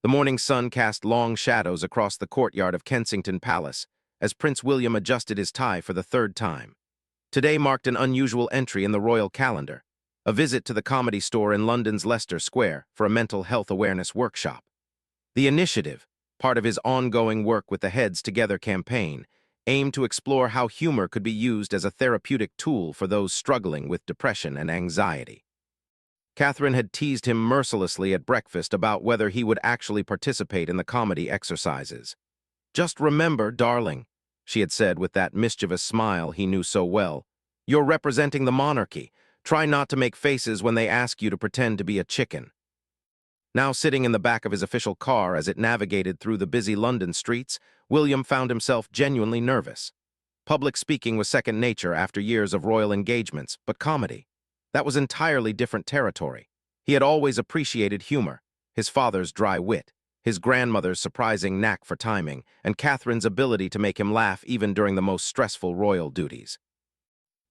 The morning sun cast long shadows across the courtyard of Kensington Palace as Prince William adjusted his tie for the third time. Today marked an unusual entry in the royal calendar, a visit to the Comedy Store in London's Leicester Square for a mental health awareness workshop. The initiative, part of his ongoing work with the Heads Together campaign, aimed to explore how humor could be used as a therapeutic tool for those struggling with depression and anxiety. Catherine had teased him mercilessly at breakfast about whether he would actually participate in the comedy exercises. "Just remember, darling," she had said with that mischievous smile he knew so well, "you're representing the monarchy. Try not to make faces when they ask you to pretend to be a chicken." Now sitting in the back of his official car as it navigated through the busy London streets, William found himself genuinely nervous. Public speaking was second nature after years of royal engagements, but comedy, that was entirely different territory. He had always appreciated humor, his father's dry wit, his grandmother's surprising knack for timing, and Catherine's ability to make him laugh even during the most stressful royal duties.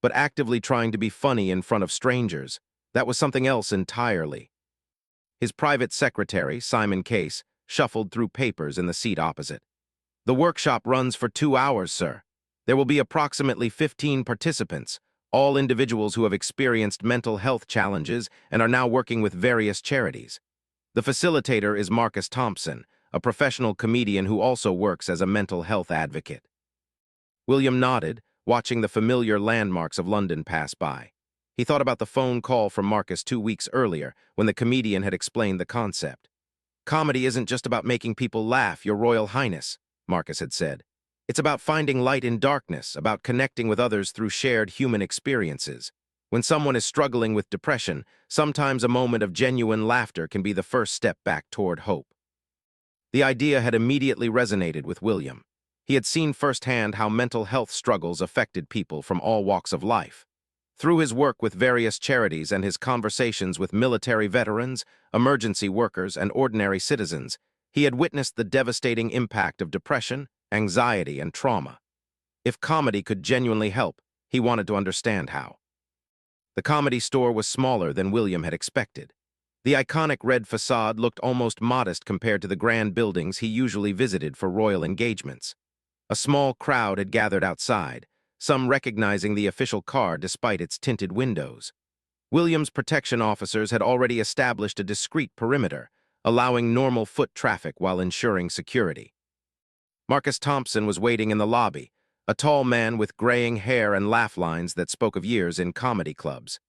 But actively trying to be funny in front of strangers, that was something else entirely. His private secretary, Simon Case, shuffled through papers in the seat opposite. "The workshop runs for 2 hours, sir. There will be approximately 15 participants, all individuals who have experienced mental health challenges and are now working with various charities. The facilitator is Marcus Thompson, a professional comedian who also works as a mental health advocate." William nodded, watching the familiar landmarks of London pass by. He thought about the phone call from Marcus 2 weeks earlier when the comedian had explained the concept. "Comedy isn't just about making people laugh, Your Royal Highness," Marcus had said. "It's about finding light in darkness, about connecting with others through shared human experiences. When someone is struggling with depression, sometimes a moment of genuine laughter can be the first step back toward hope." The idea had immediately resonated with William. He had seen firsthand how mental health struggles affected people from all walks of life. Through his work with various charities and his conversations with military veterans, emergency workers, and ordinary citizens, he had witnessed the devastating impact of depression, anxiety, and trauma. If comedy could genuinely help, he wanted to understand how. The Comedy Store was smaller than William had expected. The iconic red facade looked almost modest compared to the grand buildings he usually visited for royal engagements. A small crowd had gathered outside, some recognizing the official car despite its tinted windows. William's protection officers had already established a discreet perimeter, allowing normal foot traffic while ensuring security. Marcus Thompson was waiting in the lobby, a tall man with graying hair and laugh lines that spoke of years in comedy clubs.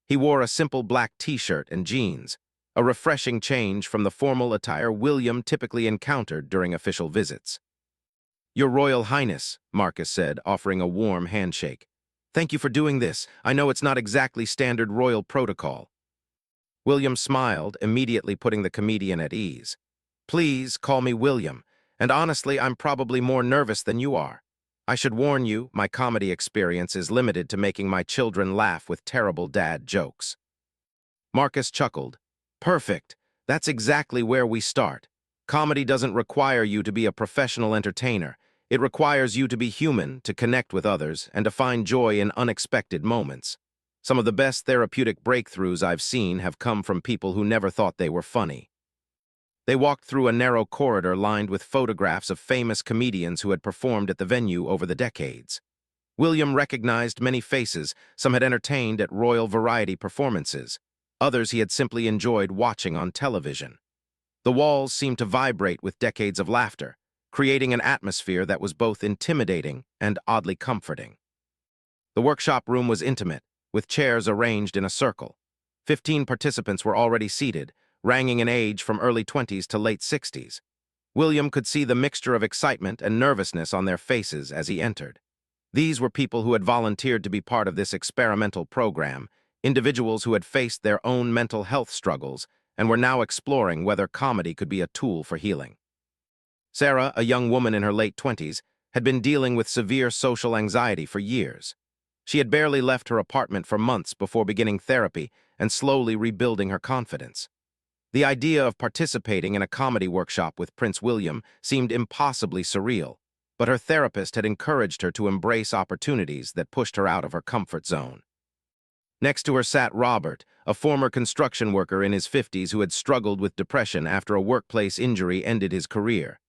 He wore a simple black t-shirt and jeans, a refreshing change from the formal attire William typically encountered during official visits. "Your Royal Highness," Marcus said, offering a warm handshake. "Thank you for doing this. I know it's not exactly standard royal protocol." William smiled, immediately putting the comedian at ease. "Please call me William, and honestly, I'm probably more nervous than you are. I should warn you, my comedy experience is limited to making my children laugh with terrible dad jokes." Marcus chuckled. "Perfect. That's exactly where we start. Comedy doesn't require you to be a professional entertainer. It requires you to be human, to connect with others, and to find joy in unexpected moments. Some of the best therapeutic breakthroughs I've seen have come from people who never thought they were funny." They walked through a narrow corridor lined with photographs of famous comedians who had performed at the venue over the decades. William recognized many faces. Some had entertained at royal variety performances. Others he had simply enjoyed watching on television. The walls seemed to vibrate with decades of laughter, creating an atmosphere that was both intimidating and oddly comforting. The workshop room was intimate, with chairs arranged in a circle. 15 participants were already seated, ranging in age from early 20s to late 60s. William could see the mixture of excitement and nervousness on their faces as he entered. These were people who had volunteered to be part of this experimental program, individuals who had faced their own mental health struggles and were now exploring whether comedy could be a tool for healing. Sarah, a young woman in her late 20s, had been dealing with severe social anxiety for years. She had barely left her apartment for months before beginning therapy and slowly rebuilding her confidence. The idea of participating in a comedy workshop with Prince William seemed impossibly surreal, but her therapist had encouraged her to embrace opportunities that pushed her out of her comfort zone. Next to her sat Robert, a former construction worker in his 50s who had struggled with depression after a workplace injury ended his career.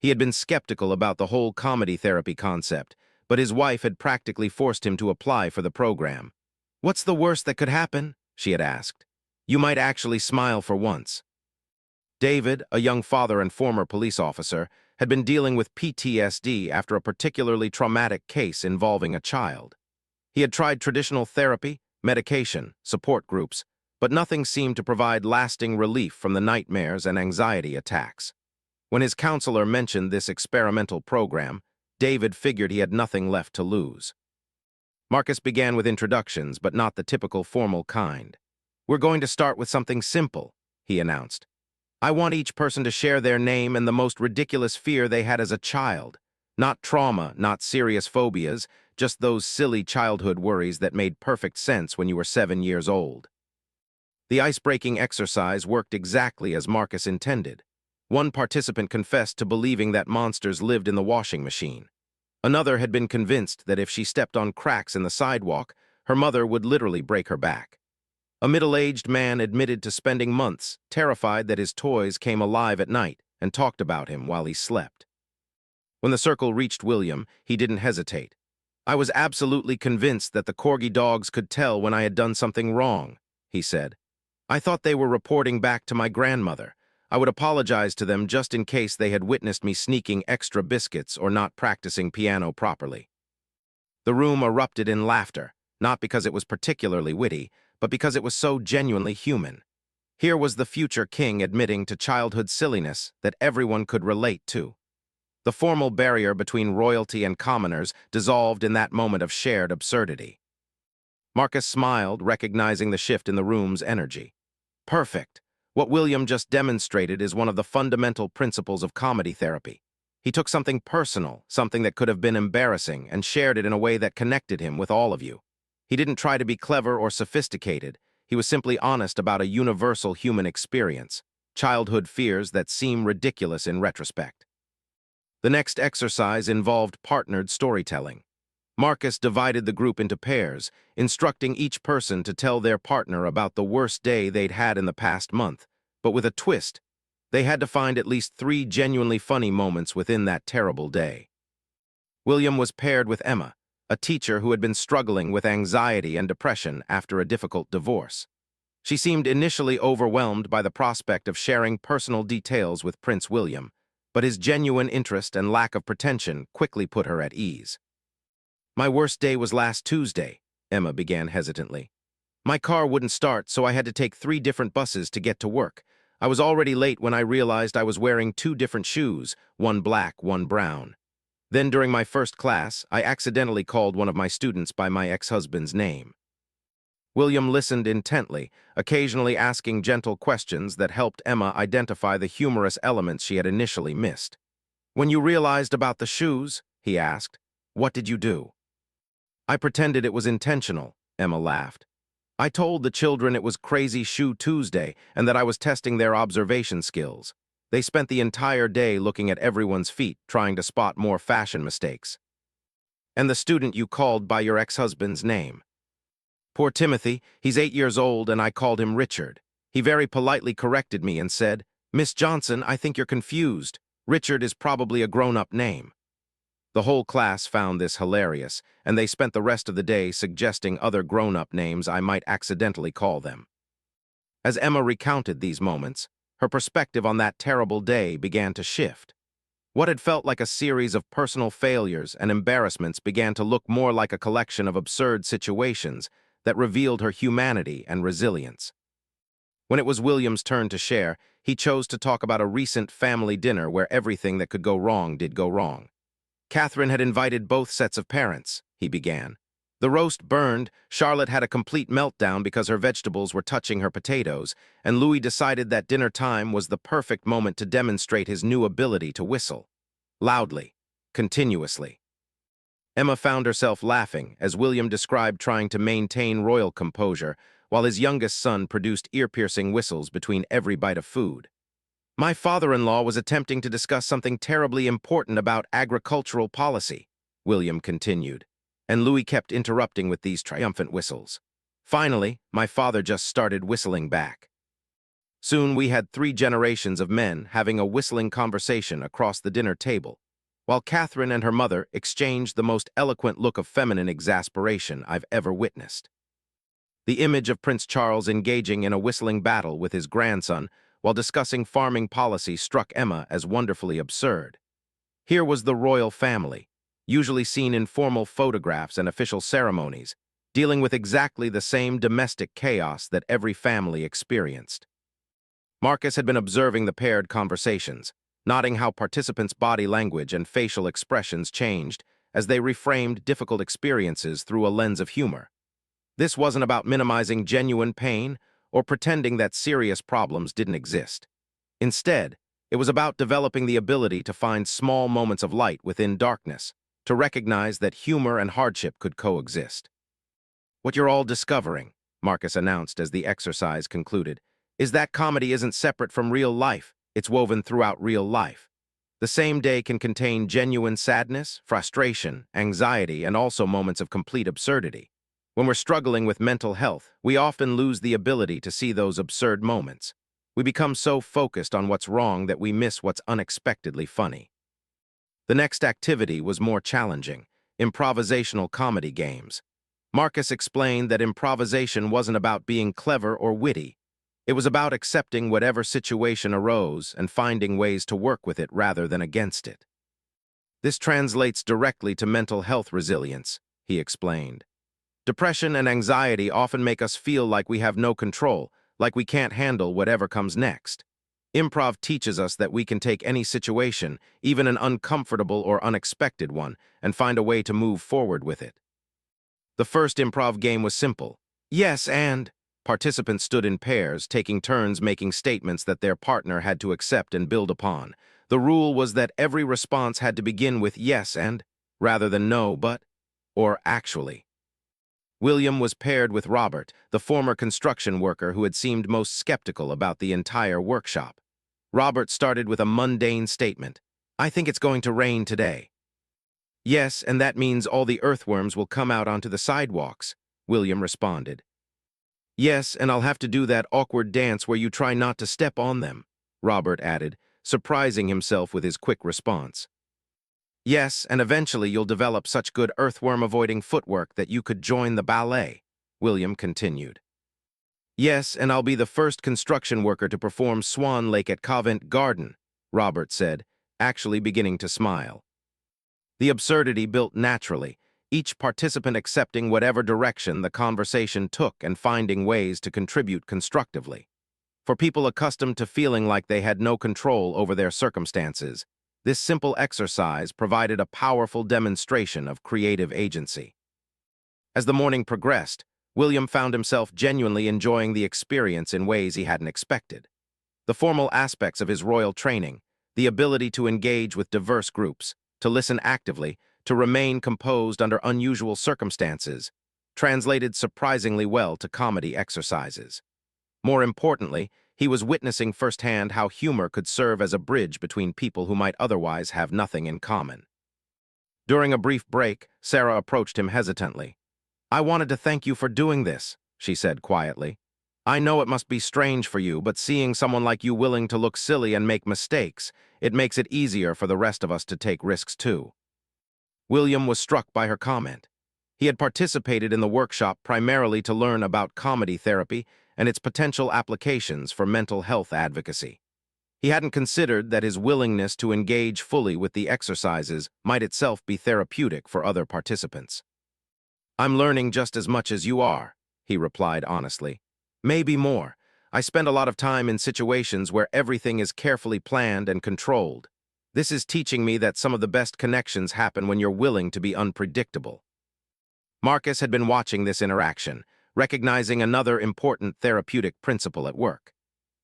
He had been skeptical about the whole comedy therapy concept, but his wife had practically forced him to apply for the program. "What's the worst that could happen?" she had asked. "You might actually smile for once." David, a young father and former police officer, had been dealing with PTSD after a particularly traumatic case involving a child. He had tried traditional therapy, medication, support groups, but nothing seemed to provide lasting relief from the nightmares and anxiety attacks. When his counselor mentioned this experimental program, David figured he had nothing left to lose. Marcus began with introductions, but not the typical formal kind. "We're going to start with something simple," he announced. "I want each person to share their name and the most ridiculous fear they had as a child. Not trauma, not serious phobias, just those silly childhood worries that made perfect sense when you were 7 years old." The ice-breaking exercise worked exactly as Marcus intended. One participant confessed to believing that monsters lived in the washing machine. Another had been convinced that if she stepped on cracks in the sidewalk, her mother would literally break her back. A middle-aged man admitted to spending months terrified that his toys came alive at night and talked about him while he slept. When the circle reached William, he didn't hesitate. "I was absolutely convinced that the corgi dogs could tell when I had done something wrong," he said. "I thought they were reporting back to my grandmother. I would apologize to them just in case they had witnessed me sneaking extra biscuits or not practicing piano properly." The room erupted in laughter, not because it was particularly witty, but because it was so genuinely human. Here was the future king admitting to childhood silliness that everyone could relate to. The formal barrier between royalty and commoners dissolved in that moment of shared absurdity. Marcus smiled, recognizing the shift in the room's energy. "Perfect. What William just demonstrated is one of the fundamental principles of comedy therapy. He took something personal, something that could have been embarrassing, and shared it in a way that connected him with all of you. He didn't try to be clever or sophisticated. He was simply honest about a universal human experience, childhood fears that seem ridiculous in retrospect." The next exercise involved partnered storytelling. Marcus divided the group into pairs, instructing each person to tell their partner about the worst day they'd had in the past month, but with a twist. They had to find at least 3 genuinely funny moments within that terrible day. William was paired with Emma, a teacher who had been struggling with anxiety and depression after a difficult divorce. She seemed initially overwhelmed by the prospect of sharing personal details with Prince William, but his genuine interest and lack of pretension quickly put her at ease. "My worst day was last Tuesday," Emma began hesitantly. "My car wouldn't start, so I had to take 3 different buses to get to work. I was already late when I realized I was wearing 2 different shoes, one black, one brown. Then during my first class, I accidentally called one of my students by my ex-husband's name." William listened intently, occasionally asking gentle questions that helped Emma identify the humorous elements she had initially missed. "When you realized about the shoes," he asked, "what did you do?" "I pretended it was intentional," Emma laughed. "I told the children it was Crazy Shoe Tuesday and that I was testing their observation skills. They spent the entire day looking at everyone's feet, trying to spot more fashion mistakes." "And the student you called by your ex-husband's name?" "Poor Timothy, he's 8 years old and I called him Richard. He very politely corrected me and said, 'Miss Johnson, I think you're confused. Richard is probably a grown-up name.'" The whole class found this hilarious, and they spent the rest of the day suggesting other grown-up names I might accidentally call them. As Emma recounted these moments, her perspective on that terrible day began to shift. What had felt like a series of personal failures and embarrassments began to look more like a collection of absurd situations that revealed her humanity and resilience. When it was William's turn to share, he chose to talk about a recent family dinner where everything that could go wrong did go wrong. "Catherine had invited both sets of parents," he began. "The roast burned, Charlotte had a complete meltdown because her vegetables were touching her potatoes, and Louis decided that dinner time was the perfect moment to demonstrate his new ability to whistle. Loudly, continuously." Emma found herself laughing as William described trying to maintain royal composure while his youngest son produced ear-piercing whistles between every bite of food. "My father-in-law was attempting to discuss something terribly important about agricultural policy," William continued, and Louis kept interrupting with these triumphant whistles. Finally, my father just started whistling back. Soon we had 3 generations of men having a whistling conversation across the dinner table, while Catherine and her mother exchanged the most eloquent look of feminine exasperation I've ever witnessed. The image of Prince Charles engaging in a whistling battle with his grandson while discussing farming policy struck Emma as wonderfully absurd. Here was the royal family, usually seen in formal photographs and official ceremonies, dealing with exactly the same domestic chaos that every family experienced. Marcus had been observing the paired conversations, noting how participants' body language and facial expressions changed as they reframed difficult experiences through a lens of humor. This wasn't about minimizing genuine pain or pretending that serious problems didn't exist. Instead, it was about developing the ability to find small moments of light within darkness, to recognize that humor and hardship could coexist. "What you're all discovering," Marcus announced as the exercise concluded, "is that comedy isn't separate from real life, it's woven throughout real life. The same day can contain genuine sadness, frustration, anxiety, and also moments of complete absurdity. When we're struggling with mental health, we often lose the ability to see those absurd moments. We become so focused on what's wrong that we miss what's unexpectedly funny." The next activity was more challenging: improvisational comedy games. Marcus explained that improvisation wasn't about being clever or witty. It was about accepting whatever situation arose and finding ways to work with it rather than against it. "This translates directly to mental health resilience," he explained. "Depression and anxiety often make us feel like we have no control, like we can't handle whatever comes next. Improv teaches us that we can take any situation, even an uncomfortable or unexpected one, and find a way to move forward with it." The first improv game was simple. Yes, and participants stood in pairs, taking turns making statements that their partner had to accept and build upon. The rule was that every response had to begin with yes and, rather than no but, or actually. William was paired with Robert, the former construction worker who had seemed most skeptical about the entire workshop. Robert started with a mundane statement: "I think it's going to rain today." "Yes, and that means all the earthworms will come out onto the sidewalks," William responded. "Yes, and I'll have to do that awkward dance where you try not to step on them," Robert added, surprising himself with his quick response. "Yes, and eventually you'll develop such good earthworm-avoiding footwork that you could join the ballet," William continued. "Yes, and I'll be the first construction worker to perform Swan Lake at Covent Garden," Robert said, actually beginning to smile. The absurdity built naturally, each participant accepting whatever direction the conversation took and finding ways to contribute constructively. For people accustomed to feeling like they had no control over their circumstances, this simple exercise provided a powerful demonstration of creative agency. As the morning progressed, William found himself genuinely enjoying the experience in ways he hadn't expected. The formal aspects of his royal training, the ability to engage with diverse groups, to listen actively, to remain composed under unusual circumstances, translated surprisingly well to comedy exercises. More importantly, he was witnessing firsthand how humor could serve as a bridge between people who might otherwise have nothing in common. During a brief break, Sarah approached him hesitantly. "I wanted to thank you for doing this," she said quietly. "I know it must be strange for you, but seeing someone like you willing to look silly and make mistakes, it makes it easier for the rest of us to take risks too." William was struck by her comment. He had participated in the workshop primarily to learn about comedy therapy and its potential applications for mental health advocacy. He hadn't considered that his willingness to engage fully with the exercises might itself be therapeutic for other participants. "I'm learning just as much as you are," he replied honestly. "Maybe more. I spend a lot of time in situations where everything is carefully planned and controlled. This is teaching me that some of the best connections happen when you're willing to be unpredictable." Marcus had been watching this interaction, recognizing another important therapeutic principle at work.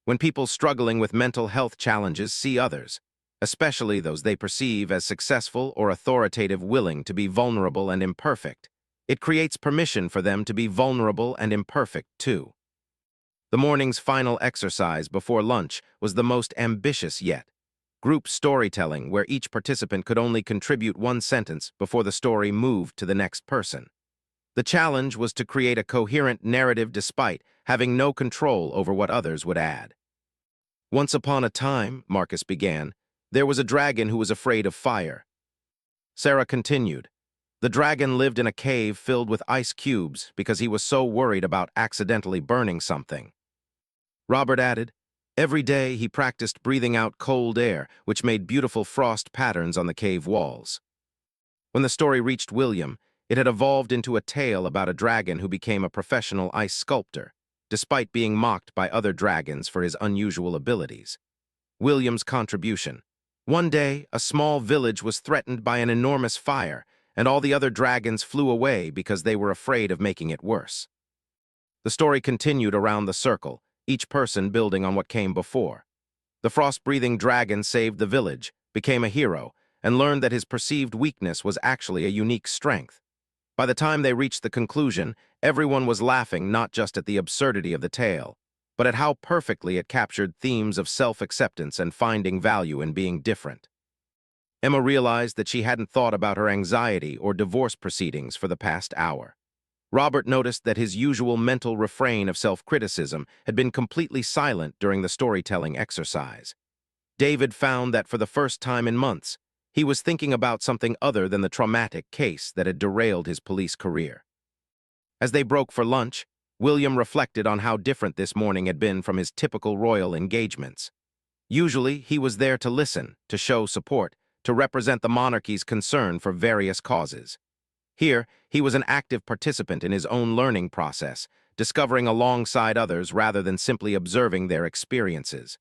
When people struggling with mental health challenges see others, especially those they perceive as successful or authoritative, willing to be vulnerable and imperfect, it creates permission for them to be vulnerable and imperfect too. The morning's final exercise before lunch was the most ambitious yet: group storytelling, where each participant could only contribute one sentence before the story moved to the next person. The challenge was to create a coherent narrative despite having no control over what others would add. Once upon a time, Marcus began, there was a dragon who was afraid of fire. Sarah continued, the dragon lived in a cave filled with ice cubes because he was so worried about accidentally burning something. Robert added, every day he practiced breathing out cold air, which made beautiful frost patterns on the cave walls. When the story reached William, it had evolved into a tale about a dragon who became a professional ice sculptor, despite being mocked by other dragons for his unusual abilities. William's contribution. One day, a small village was threatened by an enormous fire, and all the other dragons flew away because they were afraid of making it worse. The story continued around the circle, each person building on what came before. The frost-breathing dragon saved the village, became a hero, and learned that his perceived weakness was actually a unique strength. By the time they reached the conclusion, everyone was laughing not just at the absurdity of the tale, but at how perfectly it captured themes of self-acceptance and finding value in being different. Emma realized that she hadn't thought about her anxiety or divorce proceedings for the past hour. Robert noticed that his usual mental refrain of self-criticism had been completely silent during the storytelling exercise. David found that for the first time in months, he was thinking about something other than the traumatic case that had derailed his police career. As they broke for lunch, William reflected on how different this morning had been from his typical royal engagements. Usually, he was there to listen, to show support, to represent the monarchy's concern for various causes. Here, he was an active participant in his own learning process, discovering alongside others rather than simply observing their experiences.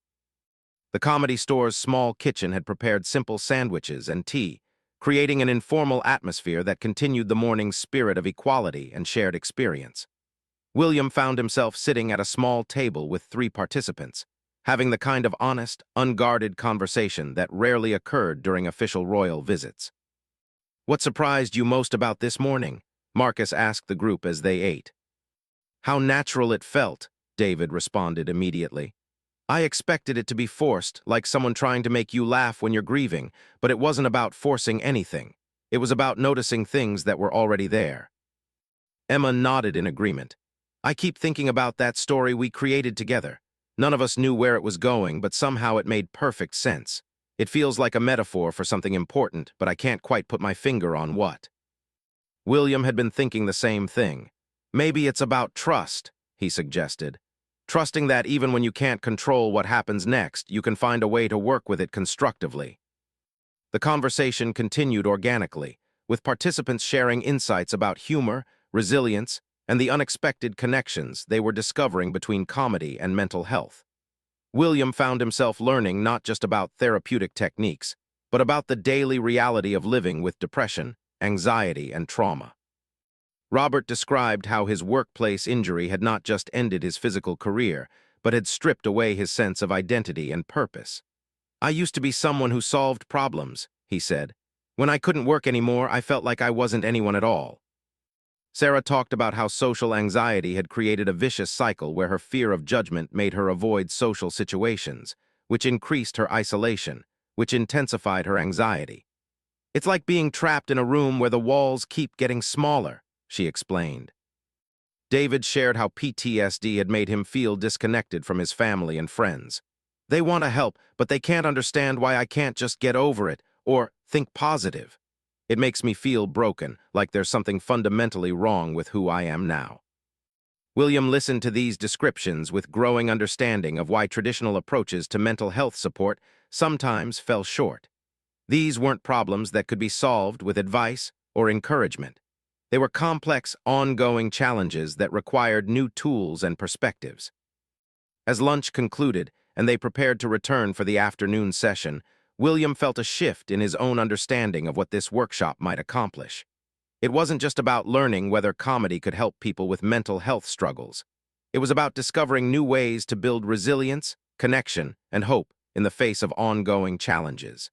The Comedy Store's small kitchen had prepared simple sandwiches and tea, creating an informal atmosphere that continued the morning's spirit of equality and shared experience. William found himself sitting at a small table with 3 participants, having the kind of honest, unguarded conversation that rarely occurred during official royal visits. "What surprised you most about this morning?" Marcus asked the group as they ate. "How natural it felt," David responded immediately. "I expected it to be forced, like someone trying to make you laugh when you're grieving, but it wasn't about forcing anything. It was about noticing things that were already there." Emma nodded in agreement. "I keep thinking about that story we created together. None of us knew where it was going, but somehow it made perfect sense. It feels like a metaphor for something important, but I can't quite put my finger on what." William had been thinking the same thing. "Maybe it's about trust," he suggested. "Trusting that even when you can't control what happens next, you can find a way to work with it constructively." The conversation continued organically, with participants sharing insights about humor, resilience, and the unexpected connections they were discovering between comedy and mental health. William found himself learning not just about therapeutic techniques, but about the daily reality of living with depression, anxiety, and trauma. Robert described how his workplace injury had not just ended his physical career, but had stripped away his sense of identity and purpose. "I used to be someone who solved problems," he said. "When I couldn't work anymore, I felt like I wasn't anyone at all." Sarah talked about how social anxiety had created a vicious cycle where her fear of judgment made her avoid social situations, which increased her isolation, which intensified her anxiety. "It's like being trapped in a room where the walls keep getting smaller," she explained. David shared how PTSD had made him feel disconnected from his family and friends. "They want to help, but they can't understand why I can't just get over it or think positive. It makes me feel broken, like there's something fundamentally wrong with who I am now." William listened to these descriptions with growing understanding of why traditional approaches to mental health support sometimes fell short. These weren't problems that could be solved with advice or encouragement. They were complex, ongoing challenges that required new tools and perspectives. As lunch concluded and they prepared to return for the afternoon session, William felt a shift in his own understanding of what this workshop might accomplish. It wasn't just about learning whether comedy could help people with mental health struggles. It was about discovering new ways to build resilience, connection, and hope in the face of ongoing challenges.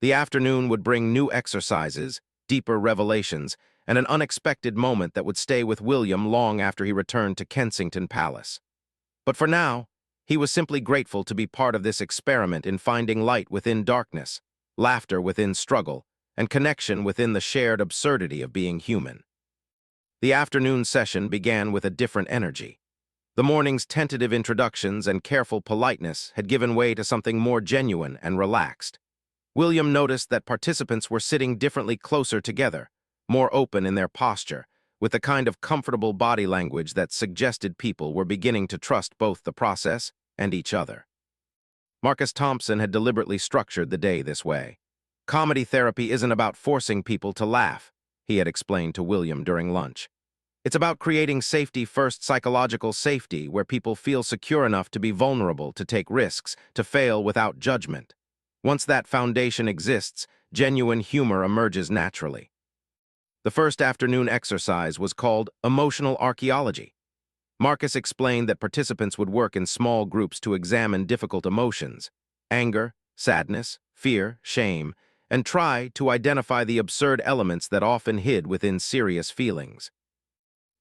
The afternoon would bring new exercises, deeper revelations, and an unexpected moment that would stay with William long after he returned to Kensington Palace. But for now, he was simply grateful to be part of this experiment in finding light within darkness, laughter within struggle, and connection within the shared absurdity of being human. The afternoon session began with a different energy. The morning's tentative introductions and careful politeness had given way to something more genuine and relaxed. William noticed that participants were sitting differently closer together, more open in their posture, with the kind of comfortable body language that suggested people were beginning to trust both the process and each other. Marcus Thompson had deliberately structured the day this way. Comedy therapy isn't about forcing people to laugh, he had explained to William during lunch. It's about creating safety-first psychological safety where people feel secure enough to be vulnerable, to take risks, to fail without judgment. Once that foundation exists, genuine humor emerges naturally. The first afternoon exercise was called emotional archaeology. Marcus explained that participants would work in small groups to examine difficult emotions, anger, sadness, fear, shame, and try to identify the absurd elements that often hid within serious feelings.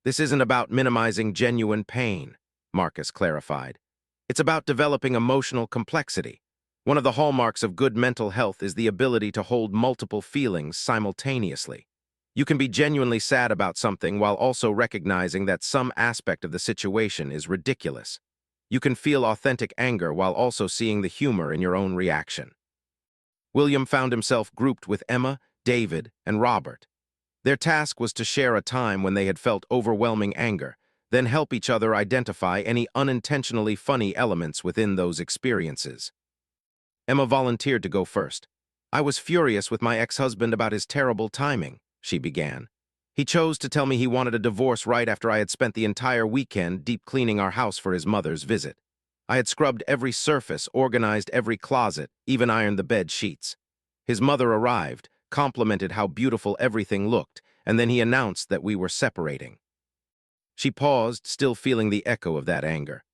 This isn't about minimizing genuine pain, Marcus clarified. It's about developing emotional complexity. One of the hallmarks of good mental health is the ability to hold multiple feelings simultaneously. You can be genuinely sad about something while also recognizing that some aspect of the situation is ridiculous. You can feel authentic anger while also seeing the humor in your own reaction. William found himself grouped with Emma, David, and Robert. Their task was to share a time when they had felt overwhelming anger, then help each other identify any unintentionally funny elements within those experiences. Emma volunteered to go first. "I was furious with my ex-husband about his terrible timing," she began. "He chose to tell me he wanted a divorce right after I had spent the entire weekend deep cleaning our house for his mother's visit. I had scrubbed every surface, organized every closet, even ironed the bed sheets. His mother arrived, complimented how beautiful everything looked, and then he announced that we were separating." She paused, still feeling the echo of that anger.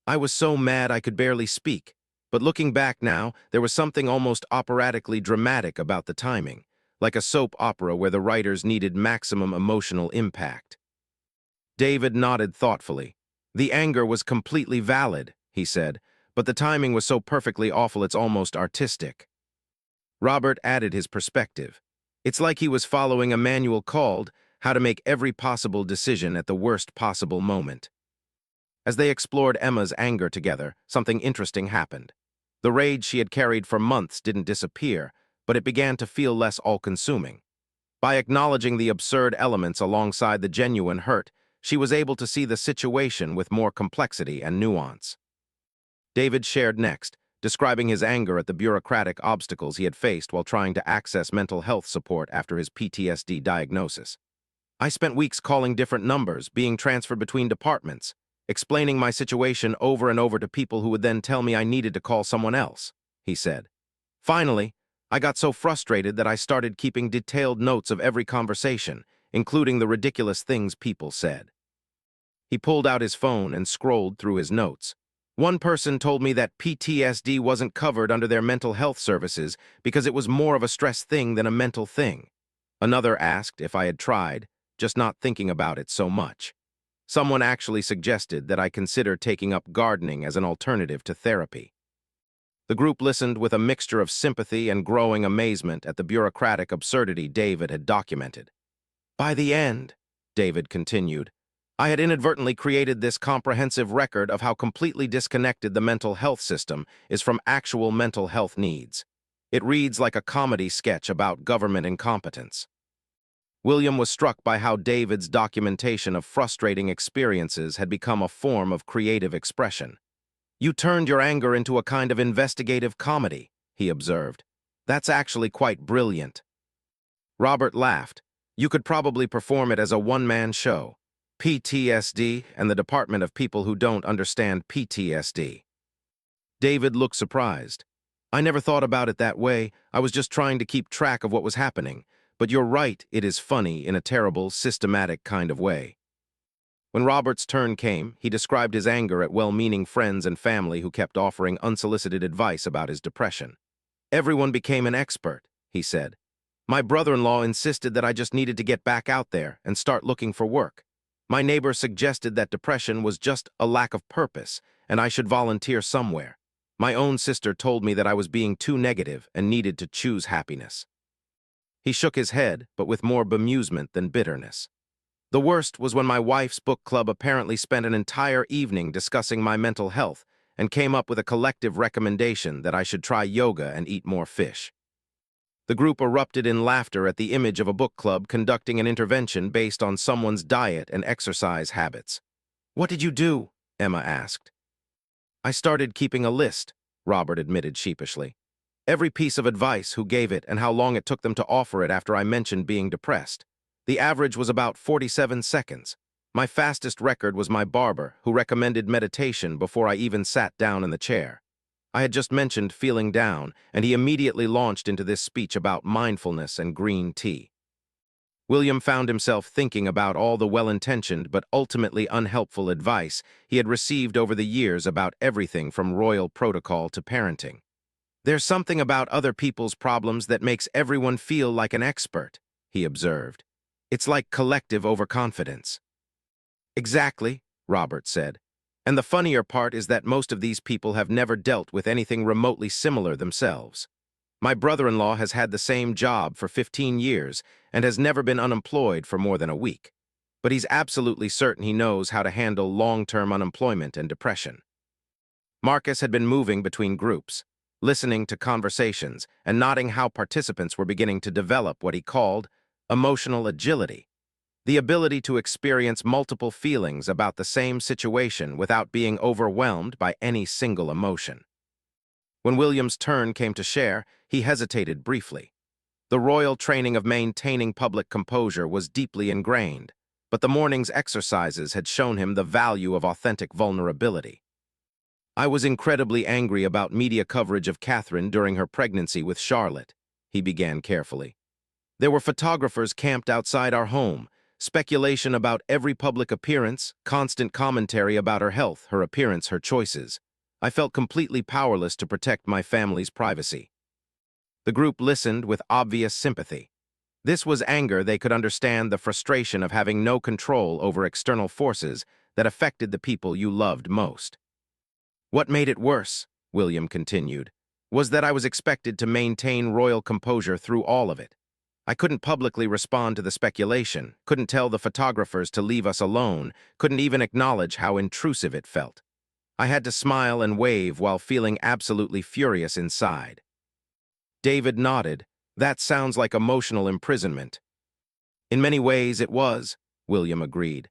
"I was so mad I could barely speak. But looking back now, there was something almost operatically dramatic about the timing, like a soap opera where the writers needed maximum emotional impact." David nodded thoughtfully. "The anger was completely valid," he said, "but the timing was so perfectly awful it's almost artistic." Robert added his perspective. "It's like he was following a manual called How to Make Every Possible Decision at the Worst Possible Moment." As they explored Emma's anger together, something interesting happened. The rage she had carried for months didn't disappear, but it began to feel less all-consuming. By acknowledging the absurd elements alongside the genuine hurt, she was able to see the situation with more complexity and nuance. David shared next, describing his anger at the bureaucratic obstacles he had faced while trying to access mental health support after his PTSD diagnosis. "I spent weeks calling different numbers, being transferred between departments, explaining my situation over and over to people who would then tell me I needed to call someone else," he said. "Finally, I got so frustrated that I started keeping detailed notes of every conversation, including the ridiculous things people said." He pulled out his phone and scrolled through his notes. "One person told me that PTSD wasn't covered under their mental health services because it was more of a stress thing than a mental thing. Another asked if I had tried, just not thinking about it so much. Someone actually suggested that I consider taking up gardening as an alternative to therapy." The group listened with a mixture of sympathy and growing amazement at the bureaucratic absurdity David had documented. "By the end," David continued, "I had inadvertently created this comprehensive record of how completely disconnected the mental health system is from actual mental health needs. It reads like a comedy sketch about government incompetence." William was struck by how David's documentation of frustrating experiences had become a form of creative expression. "You turned your anger into a kind of investigative comedy," he observed. "That's actually quite brilliant." Robert laughed. "You could probably perform it as a one-man show. PTSD and the Department of People Who Don't Understand PTSD." David looked surprised. "I never thought about it that way. I was just trying to keep track of what was happening. But you're right, it is funny in a terrible, systematic kind of way." When Robert's turn came, he described his anger at well-meaning friends and family who kept offering unsolicited advice about his depression. "Everyone became an expert," he said. "My brother-in-law insisted that I just needed to get back out there and start looking for work. My neighbor suggested that depression was just a lack of purpose and I should volunteer somewhere. My own sister told me that I was being too negative and needed to choose happiness." He shook his head, but with more bemusement than bitterness. The worst was when my wife's book club apparently spent an entire evening discussing my mental health and came up with a collective recommendation that I should try yoga and eat more fish. The group erupted in laughter at the image of a book club conducting an intervention based on someone's diet and exercise habits. "What did you do?" Emma asked. "I started keeping a list," Robert admitted sheepishly. "Every piece of advice, who gave it, and how long it took them to offer it after I mentioned being depressed. The average was about 47 seconds. My fastest record was my barber, who recommended meditation before I even sat down in the chair. I had just mentioned feeling down, and he immediately launched into this speech about mindfulness and green tea." William found himself thinking about all the well-intentioned but ultimately unhelpful advice he had received over the years about everything from royal protocol to parenting. "There's something about other people's problems that makes everyone feel like an expert," he observed. "It's like collective overconfidence." "Exactly," Robert said. "And the funnier part is that most of these people have never dealt with anything remotely similar themselves. My brother-in-law has had the same job for 15 years and has never been unemployed for more than a week. But he's absolutely certain he knows how to handle long-term unemployment and depression." Marcus had been moving between groups, listening to conversations and noting how participants were beginning to develop what he called emotional agility, the ability to experience multiple feelings about the same situation without being overwhelmed by any single emotion. When William's turn came to share, he hesitated briefly. The royal training of maintaining public composure was deeply ingrained, but the morning's exercises had shown him the value of authentic vulnerability. "I was incredibly angry about media coverage of Catherine during her pregnancy with Charlotte," he began carefully. "There were photographers camped outside our home, speculation about every public appearance, constant commentary about her health, her appearance, her choices. I felt completely powerless to protect my family's privacy." The group listened with obvious sympathy. This was anger. They could understand the frustration of having no control over external forces that affected the people you loved most. "What made it worse," William continued, "was that I was expected to maintain royal composure through all of it. I couldn't publicly respond to the speculation, couldn't tell the photographers to leave us alone, couldn't even acknowledge how intrusive it felt. I had to smile and wave while feeling absolutely furious inside." David nodded. "That sounds like emotional imprisonment." "In many ways it was," William agreed.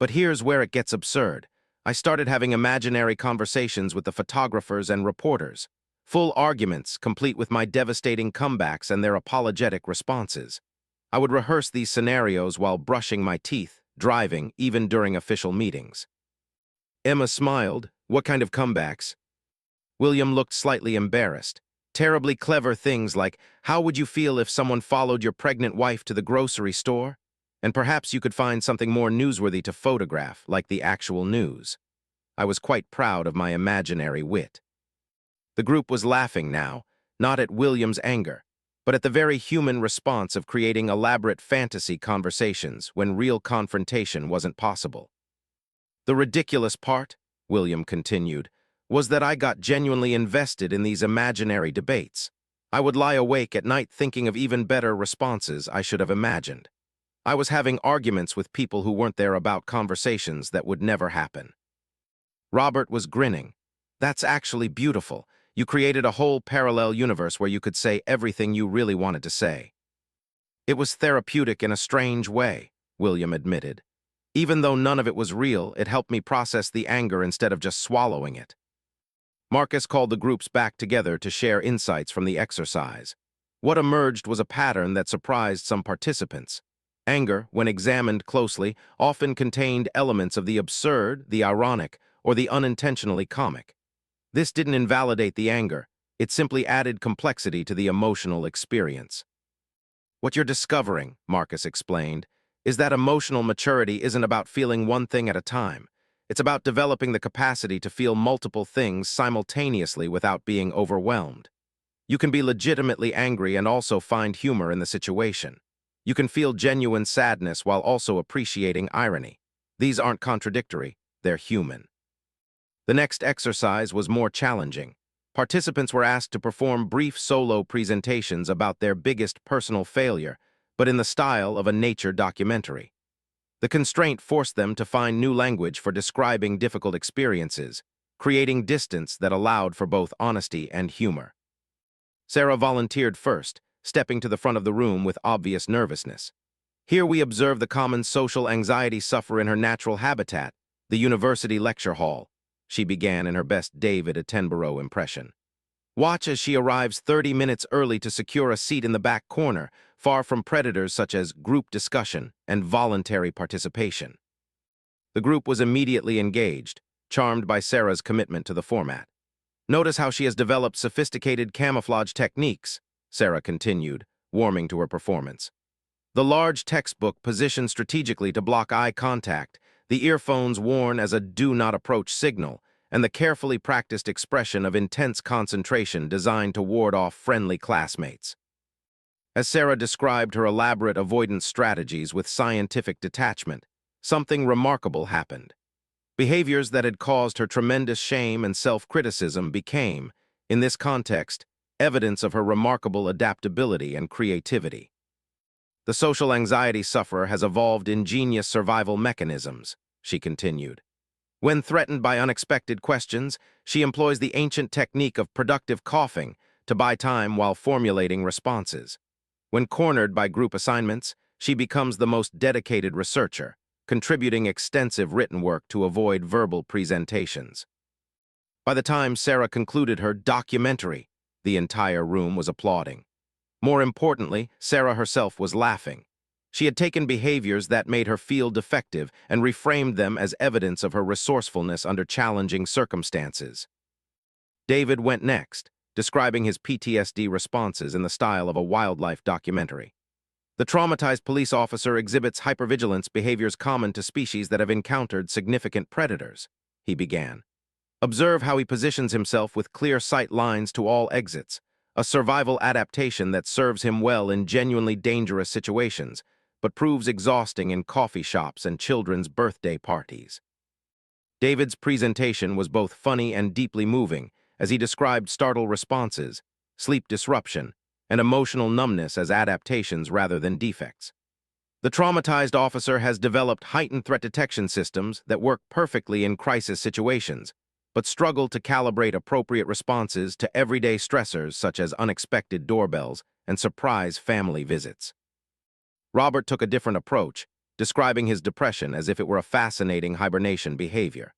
"But here's where it gets absurd. I started having imaginary conversations with the photographers and reporters. Full arguments, complete with my devastating comebacks and their apologetic responses. I would rehearse these scenarios while brushing my teeth, driving, even during official meetings." Emma smiled. "What kind of comebacks?" William looked slightly embarrassed. "Terribly clever things like, how would you feel if someone followed your pregnant wife to the grocery store? And perhaps you could find something more newsworthy to photograph, like the actual news." I was quite proud of my imaginary wit. The group was laughing now, not at William's anger, but at the very human response of creating elaborate fantasy conversations when real confrontation wasn't possible. "The ridiculous part," William continued, "was that I got genuinely invested in these imaginary debates. I would lie awake at night thinking of even better responses I should have imagined. I was having arguments with people who weren't there about conversations that would never happen." Robert was grinning. "That's actually beautiful. You created a whole parallel universe where you could say everything you really wanted to say." "It was therapeutic in a strange way," William admitted. "Even though none of it was real, it helped me process the anger instead of just swallowing it." Marcus called the groups back together to share insights from the exercise. What emerged was a pattern that surprised some participants. Anger, when examined closely, often contained elements of the absurd, the ironic, or the unintentionally comic. This didn't invalidate the anger. It simply added complexity to the emotional experience. "What you're discovering," Marcus explained, "is that emotional maturity isn't about feeling one thing at a time. It's about developing the capacity to feel multiple things simultaneously without being overwhelmed. You can be legitimately angry and also find humor in the situation. You can feel genuine sadness while also appreciating irony. These aren't contradictory, they're human." The next exercise was more challenging. Participants were asked to perform brief solo presentations about their biggest personal failure, but in the style of a nature documentary. The constraint forced them to find new language for describing difficult experiences, creating distance that allowed for both honesty and humor. Sarah volunteered first, stepping to the front of the room with obvious nervousness. Here we observe the common social anxiety sufferer in her natural habitat, the university lecture hall. She began in her best David Attenborough impression. Watch as she arrives 30 minutes early to secure a seat in the back corner, far from predators such as group discussion and voluntary participation. The group was immediately engaged, charmed by Sarah's commitment to the format. Notice how she has developed sophisticated camouflage techniques, Sarah continued, warming to her performance. The large textbook positioned strategically to block eye contact, the earphones worn as a do-not-approach signal, and the carefully practiced expression of intense concentration designed to ward off friendly classmates. As Sarah described her elaborate avoidance strategies with scientific detachment, something remarkable happened. Behaviors that had caused her tremendous shame and self-criticism became, in this context, evidence of her remarkable adaptability and creativity. The social anxiety sufferer has evolved ingenious survival mechanisms, she continued. When threatened by unexpected questions, she employs the ancient technique of productive coughing to buy time while formulating responses. When cornered by group assignments, she becomes the most dedicated researcher, contributing extensive written work to avoid verbal presentations. By the time Sarah concluded her documentary, the entire room was applauding. More importantly, Sarah herself was laughing. She had taken behaviors that made her feel defective and reframed them as evidence of her resourcefulness under challenging circumstances. David went next, describing his PTSD responses in the style of a wildlife documentary. The traumatized police officer exhibits hypervigilance behaviors common to species that have encountered significant predators, he began. Observe how he positions himself with clear sight lines to all exits, a survival adaptation that serves him well in genuinely dangerous situations, but proves exhausting in coffee shops and children's birthday parties. David's presentation was both funny and deeply moving, as he described startle responses, sleep disruption, and emotional numbness as adaptations rather than defects. The traumatized officer has developed heightened threat detection systems that work perfectly in crisis situations, but struggle to calibrate appropriate responses to everyday stressors such as unexpected doorbells and surprise family visits. Robert took a different approach, describing his depression as if it were a fascinating hibernation behavior.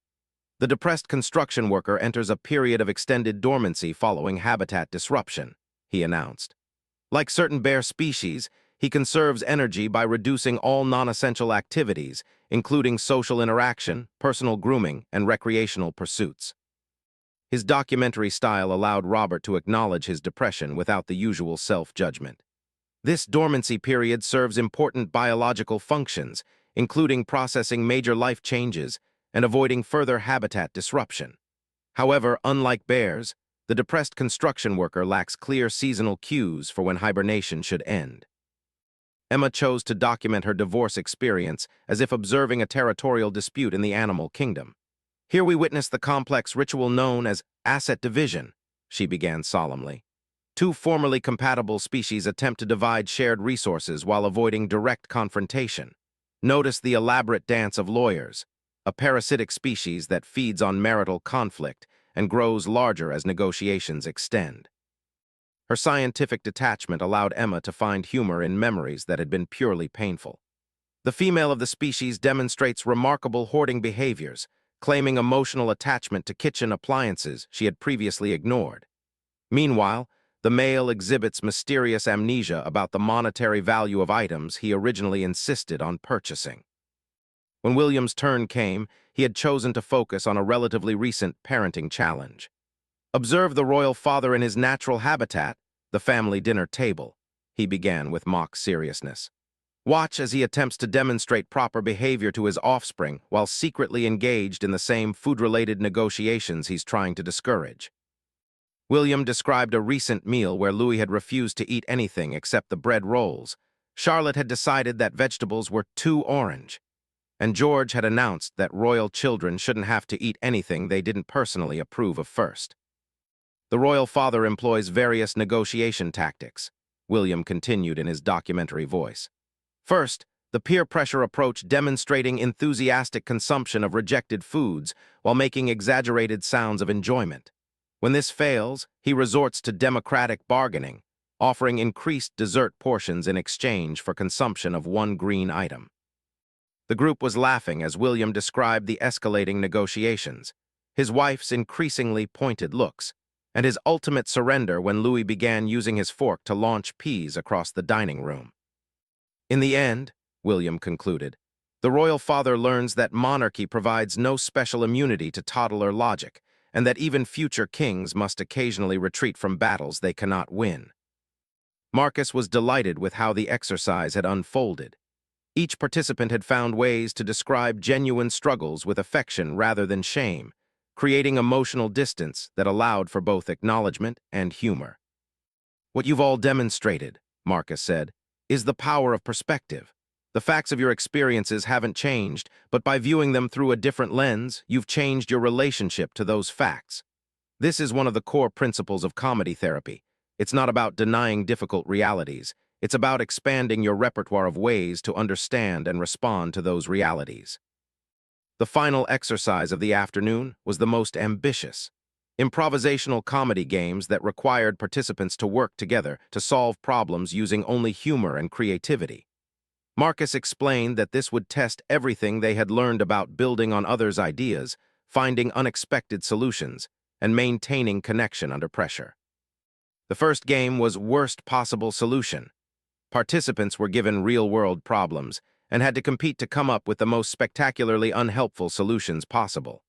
The depressed construction worker enters a period of extended dormancy following habitat disruption, he announced. Like certain bear species, he conserves energy by reducing all non-essential activities, including social interaction, personal grooming, and recreational pursuits. His documentary style allowed Robert to acknowledge his depression without the usual self-judgment. This dormancy period serves important biological functions, including processing major life changes and avoiding further habitat disruption. However, unlike bears, the depressed construction worker lacks clear seasonal cues for when hibernation should end. Emma chose to document her divorce experience as if observing a territorial dispute in the animal kingdom. Here we witness the complex ritual known as asset division, she began solemnly. Two formerly compatible species attempt to divide shared resources while avoiding direct confrontation. Notice the elaborate dance of lawyers, a parasitic species that feeds on marital conflict and grows larger as negotiations extend. Her scientific detachment allowed Emma to find humor in memories that had been purely painful. The female of the species demonstrates remarkable hoarding behaviors, claiming emotional attachment to kitchen appliances she had previously ignored. Meanwhile, the male exhibits mysterious amnesia about the monetary value of items he originally insisted on purchasing. When William's turn came, he had chosen to focus on a relatively recent parenting challenge. Observe the royal father in his natural habitat, the family dinner table, he began with mock seriousness. Watch as he attempts to demonstrate proper behavior to his offspring while secretly engaged in the same food-related negotiations he's trying to discourage. William described a recent meal where Louis had refused to eat anything except the bread rolls. Charlotte had decided that vegetables were too orange, and George had announced that royal children shouldn't have to eat anything they didn't personally approve of first. The royal father employs various negotiation tactics, William continued in his documentary voice. First, the peer pressure approach demonstrating enthusiastic consumption of rejected foods while making exaggerated sounds of enjoyment. When this fails, he resorts to democratic bargaining, offering increased dessert portions in exchange for consumption of one green item. The group was laughing as William described the escalating negotiations, his wife's increasingly pointed looks, and his ultimate surrender when Louis began using his fork to launch peas across the dining room. In the end, William concluded, the royal father learns that monarchy provides no special immunity to toddler logic, and that even future kings must occasionally retreat from battles they cannot win. Marcus was delighted with how the exercise had unfolded. Each participant had found ways to describe genuine struggles with affection rather than shame, creating emotional distance that allowed for both acknowledgement and humor. What you've all demonstrated, Marcus said, is the power of perspective. The facts of your experiences haven't changed, but by viewing them through a different lens, you've changed your relationship to those facts. This is one of the core principles of comedy therapy. It's not about denying difficult realities. It's about expanding your repertoire of ways to understand and respond to those realities. The final exercise of the afternoon was the most ambitious. Improvisational comedy games that required participants to work together to solve problems using only humor and creativity. Marcus explained that this would test everything they had learned about building on others' ideas, finding unexpected solutions, and maintaining connection under pressure. The first game was Worst Possible Solution. Participants were given real-world problems and had to compete to come up with the most spectacularly unhelpful solutions possible.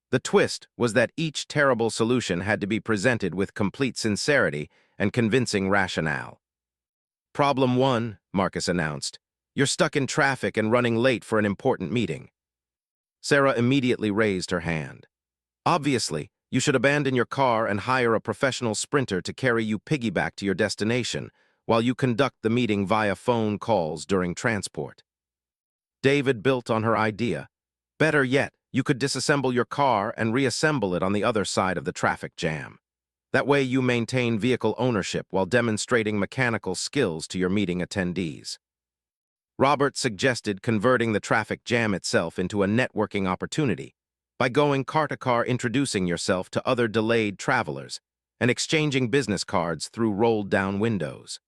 The twist was that each terrible solution had to be presented with complete sincerity and convincing rationale. Problem 1, Marcus announced. You're stuck in traffic and running late for an important meeting. Sarah immediately raised her hand. Obviously, you should abandon your car and hire a professional sprinter to carry you piggyback to your destination while you conduct the meeting via phone calls during transport. David built on her idea. Better yet, you could disassemble your car and reassemble it on the other side of the traffic jam. That way you maintain vehicle ownership while demonstrating mechanical skills to your meeting attendees. Robert suggested converting the traffic jam itself into a networking opportunity by going car to car, introducing yourself to other delayed travelers and exchanging business cards through rolled-down windows.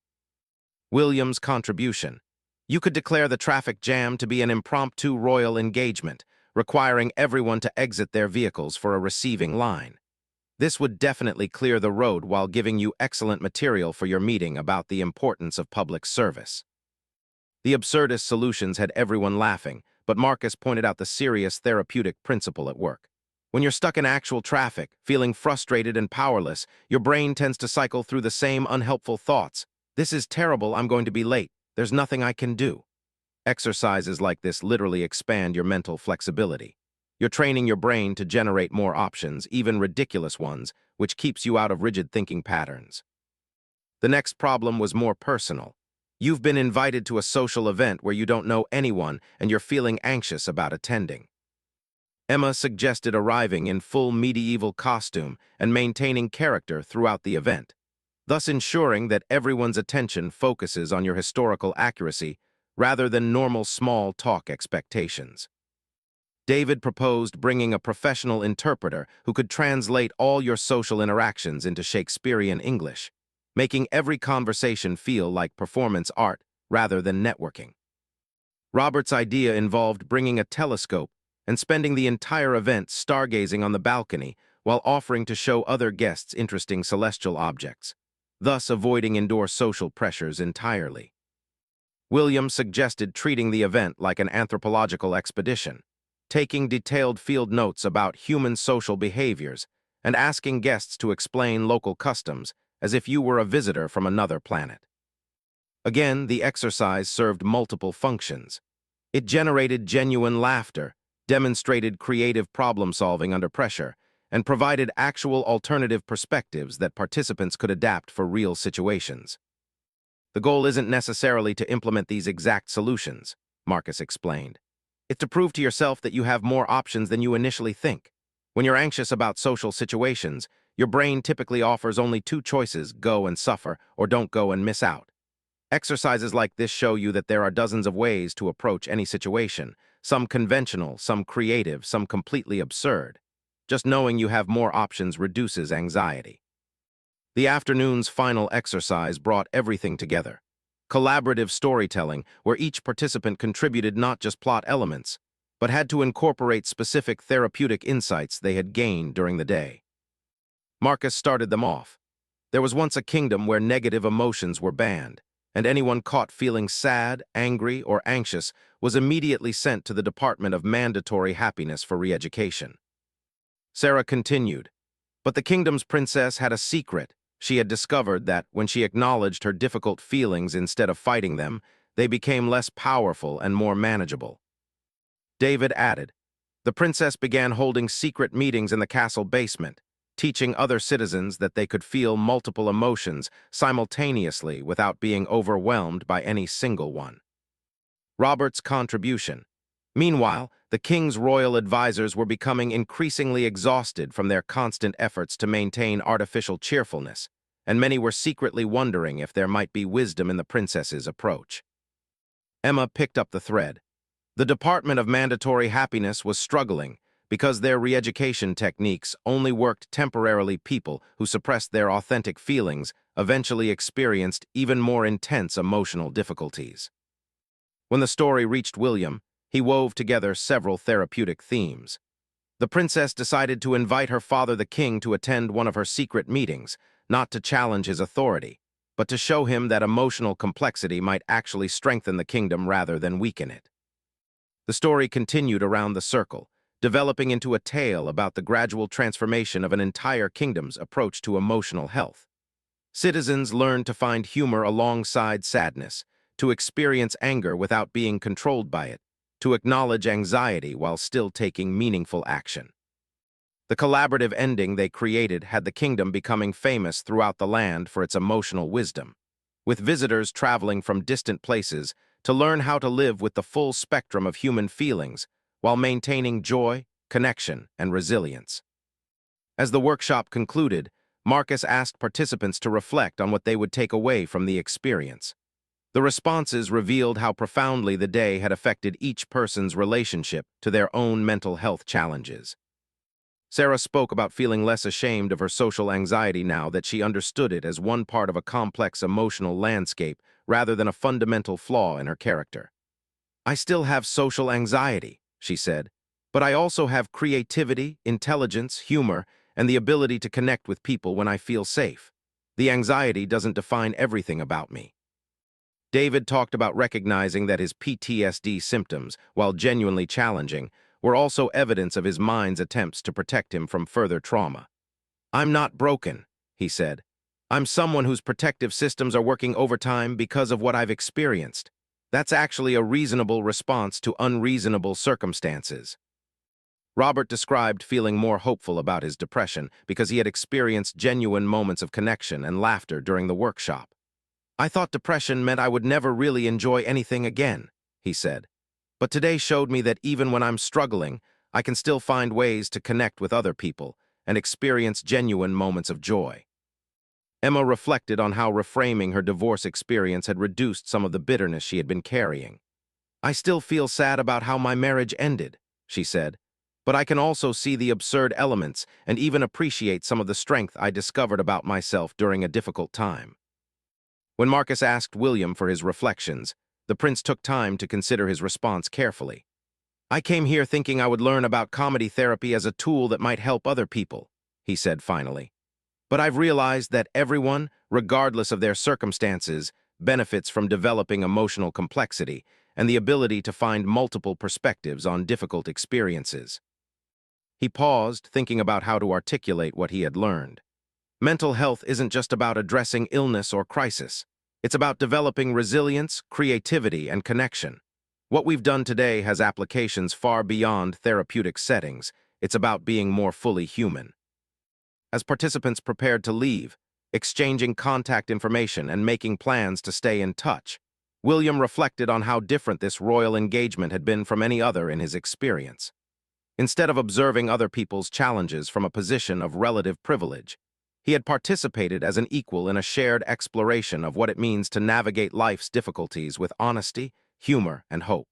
William's contribution. You could declare the traffic jam to be an impromptu royal engagement, requiring everyone to exit their vehicles for a receiving line. This would definitely clear the road while giving you excellent material for your meeting about the importance of public service. The absurdist solutions had everyone laughing, but Marcus pointed out the serious therapeutic principle at work. When you're stuck in actual traffic, feeling frustrated and powerless, your brain tends to cycle through the same unhelpful thoughts. This is terrible, I'm going to be late. There's nothing I can do. Exercises like this literally expand your mental flexibility. You're training your brain to generate more options, even ridiculous ones, which keeps you out of rigid thinking patterns. The next problem was more personal. You've been invited to a social event where you don't know anyone and you're feeling anxious about attending. Emma suggested arriving in full medieval costume and maintaining character throughout the event, thus ensuring that everyone's attention focuses on your historical accuracy rather than normal small talk expectations. David proposed bringing a professional interpreter who could translate all your social interactions into Shakespearean English, making every conversation feel like performance art rather than networking. Robert's idea involved bringing a telescope and spending the entire event stargazing on the balcony while offering to show other guests interesting celestial objects, thus avoiding indoor social pressures entirely. William suggested treating the event like an anthropological expedition, taking detailed field notes about human social behaviors and asking guests to explain local customs as if you were a visitor from another planet. Again, the exercise served multiple functions. It generated genuine laughter, demonstrated creative problem-solving under pressure, and provided actual alternative perspectives that participants could adapt for real situations. The goal isn't necessarily to implement these exact solutions, Marcus explained. It's to prove to yourself that you have more options than you initially think. When you're anxious about social situations, your brain typically offers only two choices: go and suffer, or don't go and miss out. Exercises like this show you that there are dozens of ways to approach any situation, some conventional, some creative, some completely absurd. Just knowing you have more options reduces anxiety. The afternoon's final exercise brought everything together. Collaborative storytelling, where each participant contributed not just plot elements, but had to incorporate specific therapeutic insights they had gained during the day. Marcus started them off. There was once a kingdom where negative emotions were banned, and anyone caught feeling sad, angry, or anxious was immediately sent to the Department of Mandatory Happiness for re-education. Sarah continued, but the kingdom's princess had a secret. She had discovered that when she acknowledged her difficult feelings instead of fighting them, they became less powerful and more manageable. David added, the princess began holding secret meetings in the castle basement, teaching other citizens that they could feel multiple emotions simultaneously without being overwhelmed by any single one. Robert's contribution. Meanwhile, the king's royal advisors were becoming increasingly exhausted from their constant efforts to maintain artificial cheerfulness, and many were secretly wondering if there might be wisdom in the princess's approach. Emma picked up the thread. The Department of Mandatory Happiness was struggling because their re-education techniques only worked temporarily. People who suppressed their authentic feelings eventually experienced even more intense emotional difficulties. When the story reached William, he wove together several therapeutic themes. The princess decided to invite her father, the king, to attend one of her secret meetings, not to challenge his authority, but to show him that emotional complexity might actually strengthen the kingdom rather than weaken it. The story continued around the circle, developing into a tale about the gradual transformation of an entire kingdom's approach to emotional health. Citizens learned to find humor alongside sadness, to experience anger without being controlled by it, to acknowledge anxiety while still taking meaningful action. The collaborative ending they created had the kingdom becoming famous throughout the land for its emotional wisdom, with visitors traveling from distant places to learn how to live with the full spectrum of human feelings while maintaining joy, connection, and resilience. As the workshop concluded, Marcus asked participants to reflect on what they would take away from the experience. The responses revealed how profoundly the day had affected each person's relationship to their own mental health challenges. Sarah spoke about feeling less ashamed of her social anxiety now that she understood it as one part of a complex emotional landscape rather than a fundamental flaw in her character. I still have social anxiety, she said, but I also have creativity, intelligence, humor, and the ability to connect with people when I feel safe. The anxiety doesn't define everything about me. David talked about recognizing that his PTSD symptoms, while genuinely challenging, were also evidence of his mind's attempts to protect him from further trauma. I'm not broken, he said. I'm someone whose protective systems are working overtime because of what I've experienced. That's actually a reasonable response to unreasonable circumstances. Robert described feeling more hopeful about his depression because he had experienced genuine moments of connection and laughter during the workshop. I thought depression meant I would never really enjoy anything again, he said. But today showed me that even when I'm struggling, I can still find ways to connect with other people and experience genuine moments of joy. Emma reflected on how reframing her divorce experience had reduced some of the bitterness she had been carrying. I still feel sad about how my marriage ended, she said, but I can also see the absurd elements and even appreciate some of the strength I discovered about myself during a difficult time. When Marcus asked William for his reflections, the prince took time to consider his response carefully. I came here thinking I would learn about comedy therapy as a tool that might help other people, he said finally. But I've realized that everyone, regardless of their circumstances, benefits from developing emotional complexity and the ability to find multiple perspectives on difficult experiences. He paused, thinking about how to articulate what he had learned. Mental health isn't just about addressing illness or crisis. It's about developing resilience, creativity, and connection. What we've done today has applications far beyond therapeutic settings. It's about being more fully human. As participants prepared to leave, exchanging contact information and making plans to stay in touch, William reflected on how different this royal engagement had been from any other in his experience. Instead of observing other people's challenges from a position of relative privilege, He had participated as an equal in a shared exploration of what it means to navigate life's difficulties with honesty, humor, and hope.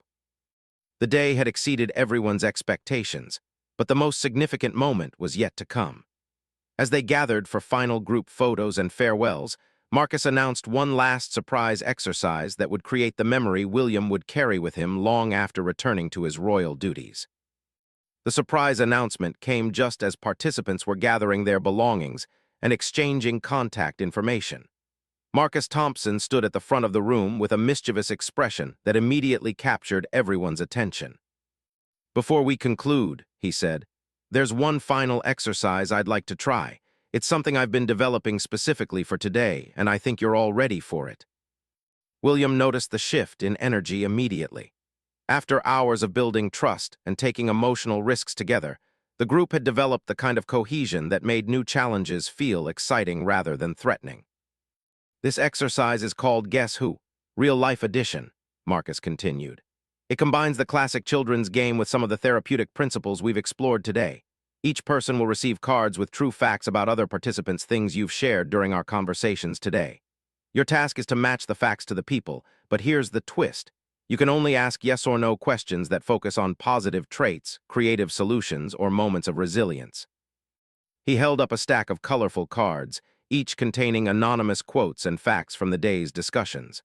The day had exceeded everyone's expectations, but the most significant moment was yet to come. As they gathered for final group photos and farewells, Marcus announced one last surprise exercise that would create the memory William would carry with him long after returning to his royal duties. The surprise announcement came just as participants were gathering their belongings and exchanging contact information. Marcus Thompson stood at the front of the room with a mischievous expression that immediately captured everyone's attention. "Before we conclude," he said, "there's one final exercise I'd like to try. It's something I've been developing specifically for today, and I think you're all ready for it." William noticed the shift in energy immediately. After hours of building trust and taking emotional risks together, the group had developed the kind of cohesion that made new challenges feel exciting rather than threatening. "This exercise is called Guess Who? Real-life edition," Marcus continued. "It combines the classic children's game with some of the therapeutic principles we've explored today. Each person will receive cards with true facts about other participants, things you've shared during our conversations today. Your task is to match the facts to the people, but here's the twist. You can only ask yes or no questions that focus on positive traits, creative solutions, or moments of resilience." He held up a stack of colorful cards, each containing anonymous quotes and facts from the day's discussions.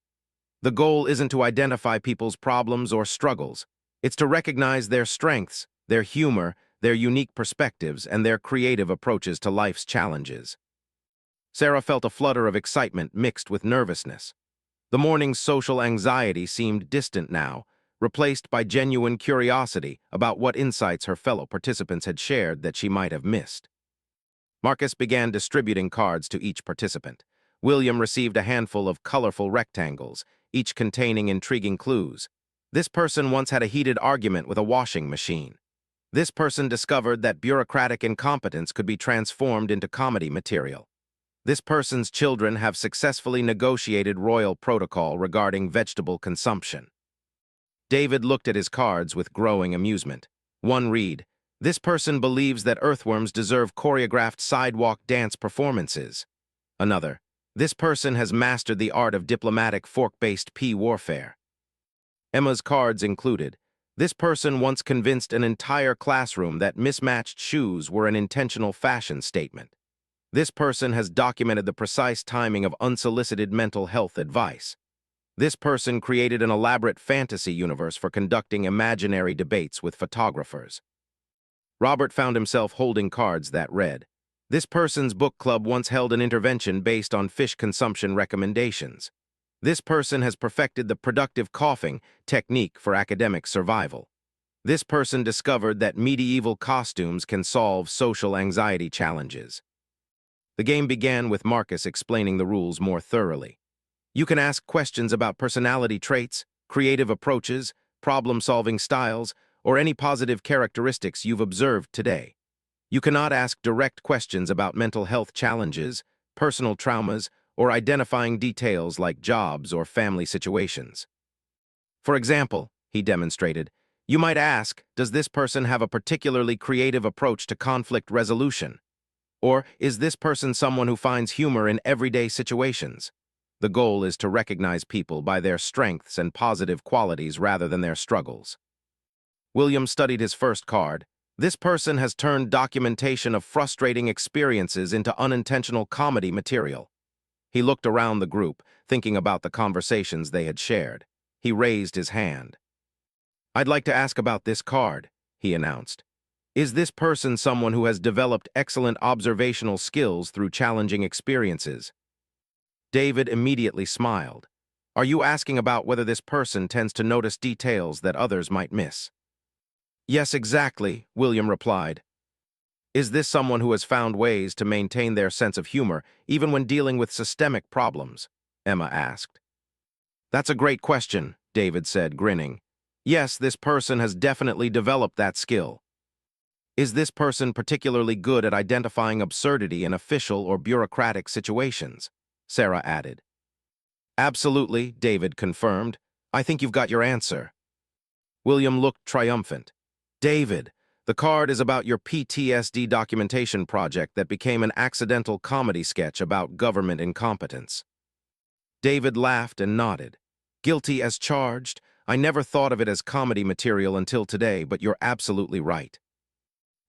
"The goal isn't to identify people's problems or struggles. It's to recognize their strengths, their humor, their unique perspectives, and their creative approaches to life's challenges." Sarah felt a flutter of excitement mixed with nervousness. The morning's social anxiety seemed distant now, replaced by genuine curiosity about what insights her fellow participants had shared that she might have missed. Marcus began distributing cards to each participant. William received a handful of colorful rectangles, each containing intriguing clues. This person once had a heated argument with a washing machine. This person discovered that bureaucratic incompetence could be transformed into comedy material. This person's children have successfully negotiated royal protocol regarding vegetable consumption. David looked at his cards with growing amusement. One read, "This person believes that earthworms deserve choreographed sidewalk dance performances." Another, "This person has mastered the art of diplomatic fork-based pea warfare." Emma's cards included, "This person once convinced an entire classroom that mismatched shoes were an intentional fashion statement." This person has documented the precise timing of unsolicited mental health advice. This person created an elaborate fantasy universe for conducting imaginary debates with photographers. Robert found himself holding cards that read, "This person's book club once held an intervention based on fish consumption recommendations." This person has perfected the productive coughing technique for academic survival. This person discovered that medieval costumes can solve social anxiety challenges. The game began with Marcus explaining the rules more thoroughly. You can ask questions about personality traits, creative approaches, problem-solving styles, or any positive characteristics you've observed today. You cannot ask direct questions about mental health challenges, personal traumas, or identifying details like jobs or family situations. For example, he demonstrated, you might ask, does this person have a particularly creative approach to conflict resolution? Or is this person someone who finds humor in everyday situations? The goal is to recognize people by their strengths and positive qualities rather than their struggles. William studied his first card. This person has turned documentation of frustrating experiences into unintentional comedy material. He looked around the group, thinking about the conversations they had shared. He raised his hand. "I'd like to ask about this card," he announced. "Is this person someone who has developed excellent observational skills through challenging experiences?" David immediately smiled. "Are you asking about whether this person tends to notice details that others might miss?" "Yes, exactly," William replied. "Is this someone who has found ways to maintain their sense of humor even when dealing with systemic problems?" Emma asked. "That's a great question," David said, grinning. "Yes, this person has definitely developed that skill." "Is this person particularly good at identifying absurdity in official or bureaucratic situations?" Sarah added. "Absolutely," David confirmed. "I think you've got your answer." William looked triumphant. "David, The card is about your PTSD documentation project that became an accidental comedy sketch about government incompetence. David laughed and nodded. Guilty as charged? I never thought of it as comedy material until today, but you're absolutely right.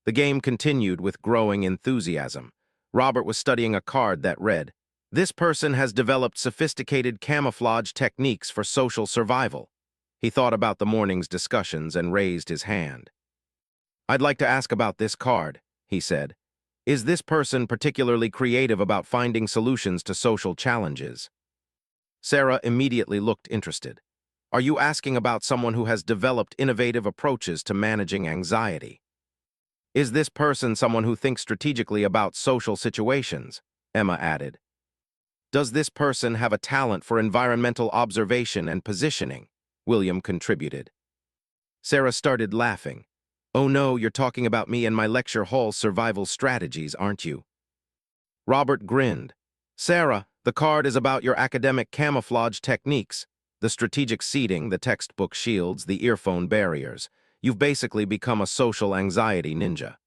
The game continued with growing enthusiasm. Robert was studying a card that read, "This person has developed sophisticated camouflage techniques for social survival." He thought about the morning's discussions and raised his hand. "I'd like to ask about this card," he said. "Is this person particularly creative about finding solutions to social challenges?" Sarah immediately looked interested. "Are you asking about someone who has developed innovative approaches to managing anxiety?" "Is this person someone who thinks strategically about social situations?" Emma added. "Does this person have a talent for environmental observation and positioning?" William contributed. Sarah started laughing. "Oh no, you're talking about me and my lecture hall survival strategies, aren't you?" Robert grinned. "Sarah, the card is about your academic camouflage techniques, the strategic seating, the textbook shields, the earphone barriers. You've basically become a social anxiety ninja."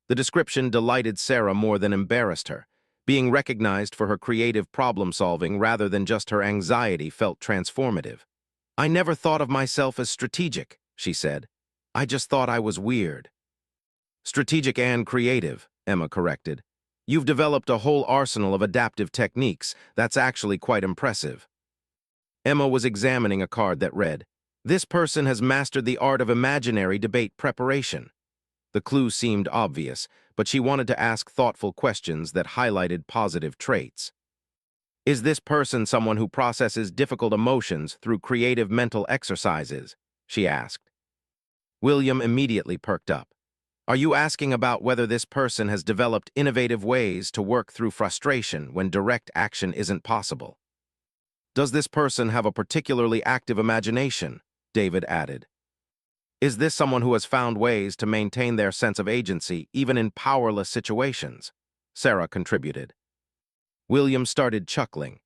The description delighted Sarah more than embarrassed her. Being recognized for her creative problem-solving rather than just her anxiety felt transformative. "I never thought of myself as strategic," she said. "I just thought I was weird." "Strategic and creative," Emma corrected. "You've developed a whole arsenal of adaptive techniques. That's actually quite impressive." Emma was examining a card that read, "This person has mastered the art of imaginary debate preparation." The clue seemed obvious, but she wanted to ask thoughtful questions that highlighted positive traits. "Is this person someone who processes difficult emotions through creative mental exercises?" she asked. William immediately perked up. "Are you asking about whether this person has developed innovative ways to work through frustration when direct action isn't possible?" "Does this person have a particularly active imagination?" David added. "Is this someone who has found ways to maintain their sense of agency even in powerless situations?" Sarah contributed. William started chuckling.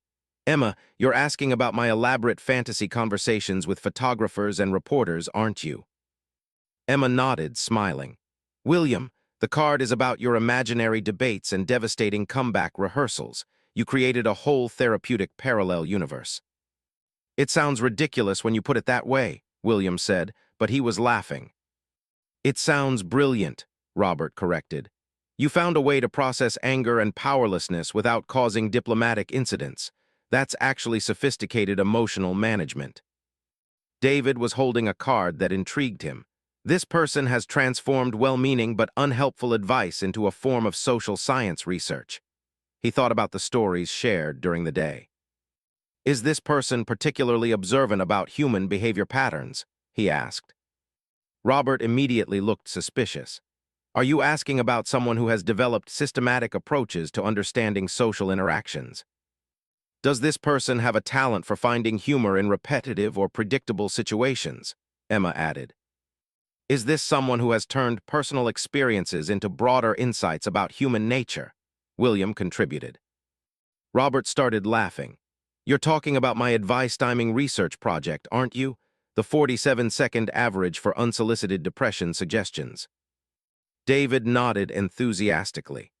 "Emma, you're asking about my elaborate fantasy conversations with photographers and reporters, aren't you?" Emma nodded, smiling. "William, the card is about your imaginary debates and devastating comeback rehearsals. You created a whole therapeutic parallel universe." "It sounds ridiculous when you put it that way," William said, but he was laughing. "It sounds brilliant," Robert corrected. "You found a way to process anger and powerlessness without causing diplomatic incidents. That's actually sophisticated emotional management." David was holding a card that intrigued him. "This person has transformed well-meaning but unhelpful advice into a form of social science research." He thought about the stories shared during the day. "Is this person particularly observant about human behavior patterns?" he asked. Robert immediately looked suspicious. "Are you asking about someone who has developed systematic approaches to understanding social interactions?" "Does this person have a talent for finding humor in repetitive or predictable situations?" Emma added. "Is this someone who has turned personal experiences into broader insights about human nature?" William contributed. Robert started laughing. "You're talking about my advice-timing research project, aren't you? The 47-second average for unsolicited depression suggestions." David nodded enthusiastically.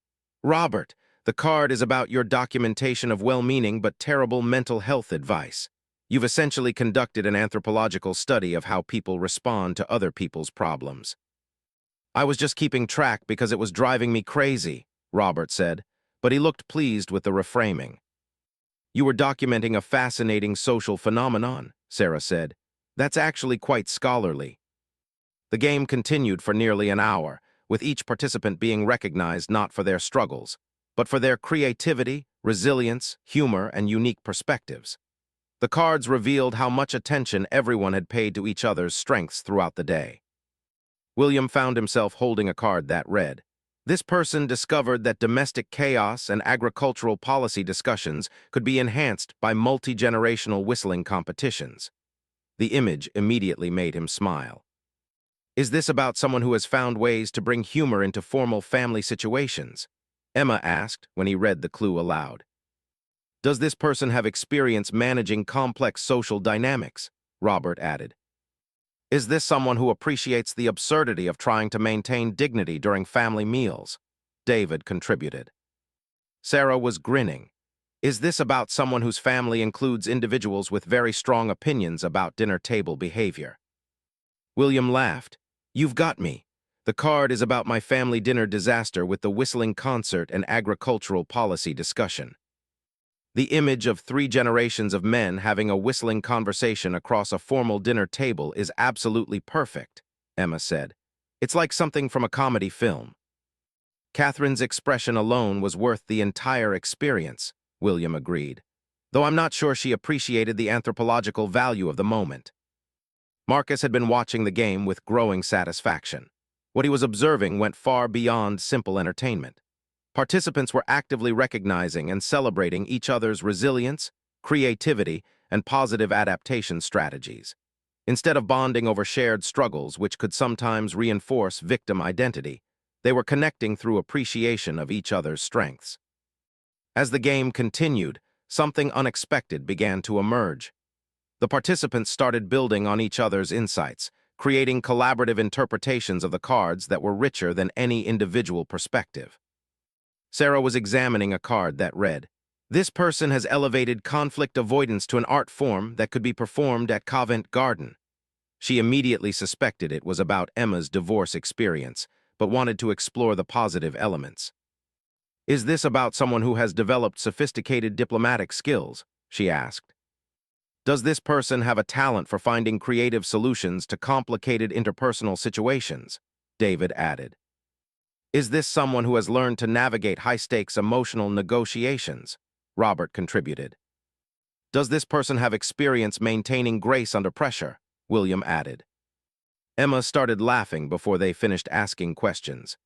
"Robert, the card is about your documentation of well-meaning but terrible mental health advice. You've essentially conducted an anthropological study of how people respond to other people's problems." "I was just keeping track because it was driving me crazy," Robert said, but he looked pleased with the reframing. "You were documenting a fascinating social phenomenon," Sarah said. "That's actually quite scholarly." The game continued for nearly an hour, with each participant being recognized not for their struggles, but for their creativity, resilience, humor, and unique perspectives. The cards revealed how much attention everyone had paid to each other's strengths throughout the day. William found himself holding a card that read, "This person discovered that domestic chaos and agricultural policy discussions could be enhanced by multi-generational whistling competitions." The image immediately made him smile. "Is this about someone who has found ways to bring humor into formal family situations?" Emma asked when he read the clue aloud. "Does this person have experience managing complex social dynamics?" Robert added. Is this someone who appreciates the absurdity of trying to maintain dignity during family meals? David contributed. Sarah was grinning. Is this about someone whose family includes individuals with very strong opinions about dinner table behavior? William laughed. You've got me. The card is about my family dinner disaster with the whistling concert and agricultural policy discussion. The image of 3 generations of men having a whistling conversation across a formal dinner table is absolutely perfect, Emma said. It's like something from a comedy film. Catherine's expression alone was worth the entire experience, William agreed, though I'm not sure she appreciated the anthropological value of the moment. Marcus had been watching the game with growing satisfaction. What he was observing went far beyond simple entertainment. Participants were actively recognizing and celebrating each other's resilience, creativity, and positive adaptation strategies. Instead of bonding over shared struggles, which could sometimes reinforce victim identity, they were connecting through appreciation of each other's strengths. As the game continued, something unexpected began to emerge. The participants started building on each other's insights, creating collaborative interpretations of the cards that were richer than any individual perspective. Sarah was examining a card that read, "This person has elevated conflict avoidance to an art form that could be performed at Covent Garden." She immediately suspected it was about Emma's divorce experience, but wanted to explore the positive elements. Is this about someone who has developed sophisticated diplomatic skills? She asked. Does this person have a talent for finding creative solutions to complicated interpersonal situations? David added. Is this someone who has learned to navigate high-stakes emotional negotiations? Robert contributed. Does this person have experience maintaining grace under pressure? William added. Emma started laughing before they finished asking questions.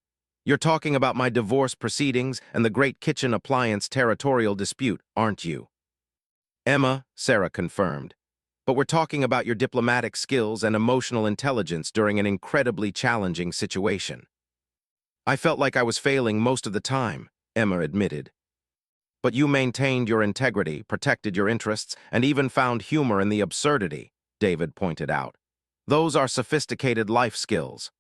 You're talking about my divorce proceedings and the great kitchen appliance territorial dispute, aren't you? Emma, Sarah confirmed. But we're talking about your diplomatic skills and emotional intelligence during an incredibly challenging situation. I felt like I was failing most of the time, Emma admitted. But you maintained your integrity, protected your interests, and even found humor in the absurdity, David pointed out. Those are sophisticated life skills.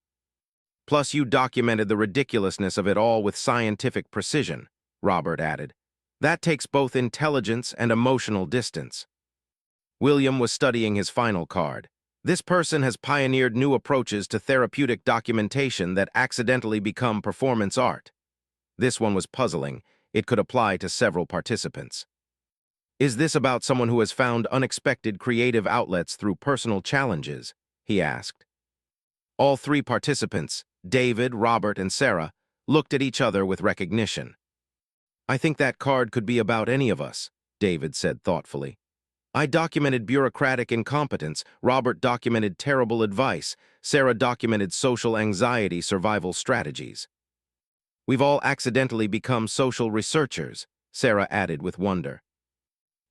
Plus, you documented the ridiculousness of it all with scientific precision, Robert added. That takes both intelligence and emotional distance. William was studying his final card. This person has pioneered new approaches to therapeutic documentation that accidentally become performance art. This one was puzzling. It could apply to several participants. Is this about someone who has found unexpected creative outlets through personal challenges? He asked. All 3 participants, David, Robert, and Sarah, looked at each other with recognition. I think that card could be about any of us, David said thoughtfully. I documented bureaucratic incompetence, Robert documented terrible advice, Sarah documented social anxiety survival strategies. We've all accidentally become social researchers, Sarah added with wonder.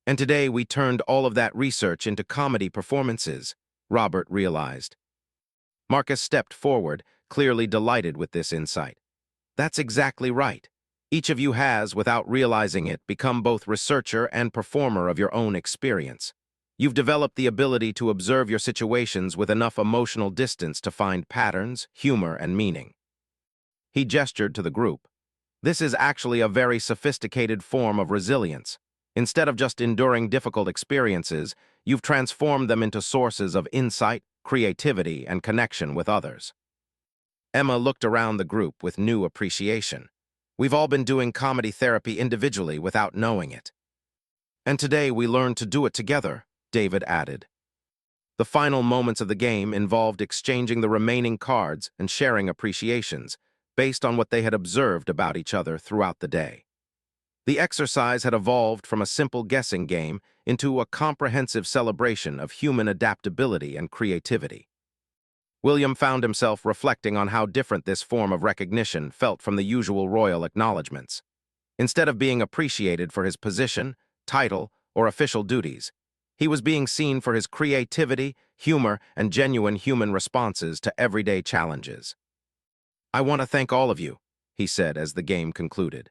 And today we turned all of that research into comedy performances, Robert realized. Marcus stepped forward, clearly delighted with this insight. That's exactly right. Each of you has, without realizing it, become both researcher and performer of your own experience. You've developed the ability to observe your situations with enough emotional distance to find patterns, humor, and meaning. He gestured to the group. This is actually a very sophisticated form of resilience. Instead of just enduring difficult experiences, you've transformed them into sources of insight, creativity, and connection with others. Emma looked around the group with new appreciation. We've all been doing comedy therapy individually without knowing it. And today we learned to do it together, David added. The final moments of the game involved exchanging the remaining cards and sharing appreciations, based on what they had observed about each other throughout the day. The exercise had evolved from a simple guessing game into a comprehensive celebration of human adaptability and creativity. William found himself reflecting on how different this form of recognition felt from the usual royal acknowledgments. Instead of being appreciated for his position, title, or official duties, he was being seen for his creativity, humor, and genuine human responses to everyday challenges. I want to thank all of you, he said as the game concluded.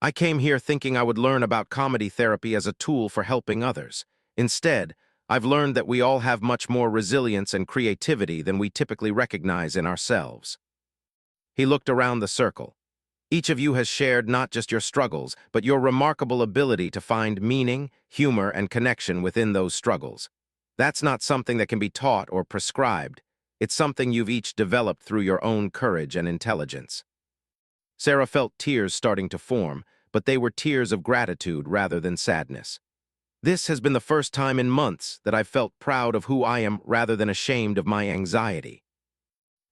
I came here thinking I would learn about comedy therapy as a tool for helping others. Instead, I've learned that we all have much more resilience and creativity than we typically recognize in ourselves. He looked around the circle. Each of you has shared not just your struggles, but your remarkable ability to find meaning, humor, and connection within those struggles. That's not something that can be taught or prescribed. It's something you've each developed through your own courage and intelligence. Sarah felt tears starting to form, but they were tears of gratitude rather than sadness. This has been the first time in months that I've felt proud of who I am rather than ashamed of my anxiety.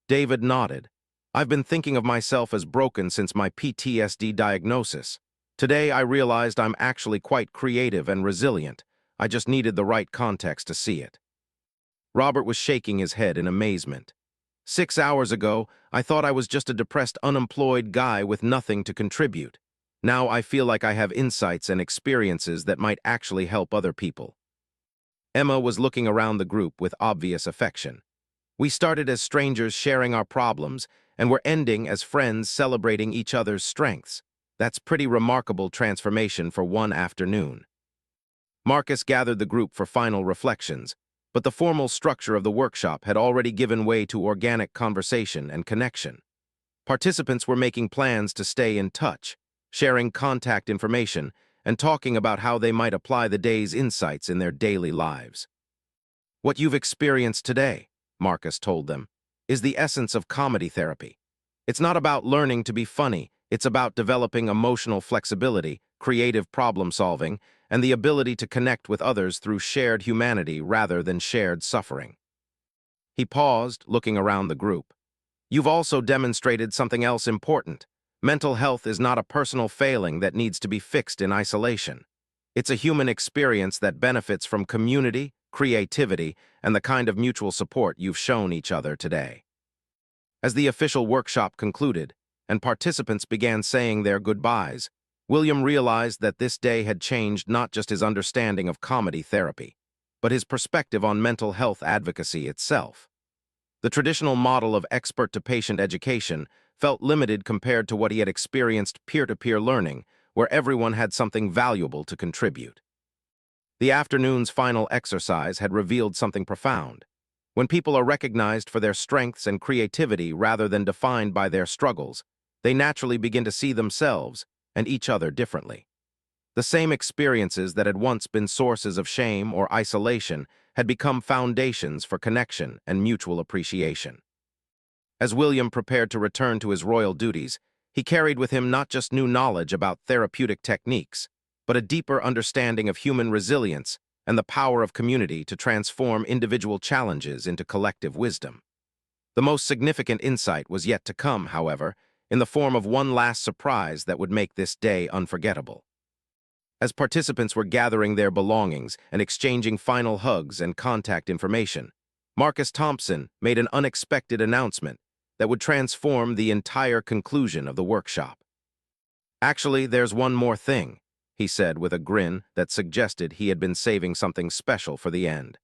David nodded. I've been thinking of myself as broken since my PTSD diagnosis. Today I realized I'm actually quite creative and resilient. I just needed the right context to see it. Robert was shaking his head in amazement. 6 hours ago, I thought I was just a depressed, unemployed guy with nothing to contribute. Now I feel like I have insights and experiences that might actually help other people. Emma was looking around the group with obvious affection. We started as strangers sharing our problems, and we're ending as friends celebrating each other's strengths. That's pretty remarkable transformation for one afternoon. Marcus gathered the group for final reflections, but the formal structure of the workshop had already given way to organic conversation and connection. Participants were making plans to stay in touch, sharing contact information, and talking about how they might apply the day's insights in their daily lives. What you've experienced today, Marcus told them, is the essence of comedy therapy. It's not about learning to be funny, it's about developing emotional flexibility, creative problem-solving, and the ability to connect with others through shared humanity rather than shared suffering. He paused, looking around the group. You've also demonstrated something else important. Mental health is not a personal failing that needs to be fixed in isolation. It's a human experience that benefits from community, creativity, and the kind of mutual support you've shown each other today. As the official workshop concluded, and participants began saying their goodbyes, William realized that this day had changed not just his understanding of comedy therapy, but his perspective on mental health advocacy itself. The traditional model of expert-to-patient education felt limited compared to what he had experienced peer-to-peer learning, where everyone had something valuable to contribute. The afternoon's final exercise had revealed something profound. When people are recognized for their strengths and creativity rather than defined by their struggles, they naturally begin to see themselves and each other differently. The same experiences that had once been sources of shame or isolation had become foundations for connection and mutual appreciation. As William prepared to return to his royal duties, he carried with him not just new knowledge about therapeutic techniques, but a deeper understanding of human resilience and the power of community to transform individual challenges into collective wisdom. The most significant insight was yet to come, however, in the form of one last surprise that would make this day unforgettable. As participants were gathering their belongings and exchanging final hugs and contact information, Marcus Thompson made an unexpected announcement that would transform the entire conclusion of the workshop. Actually, there's one more thing, he said with a grin that suggested he had been saving something special for the end.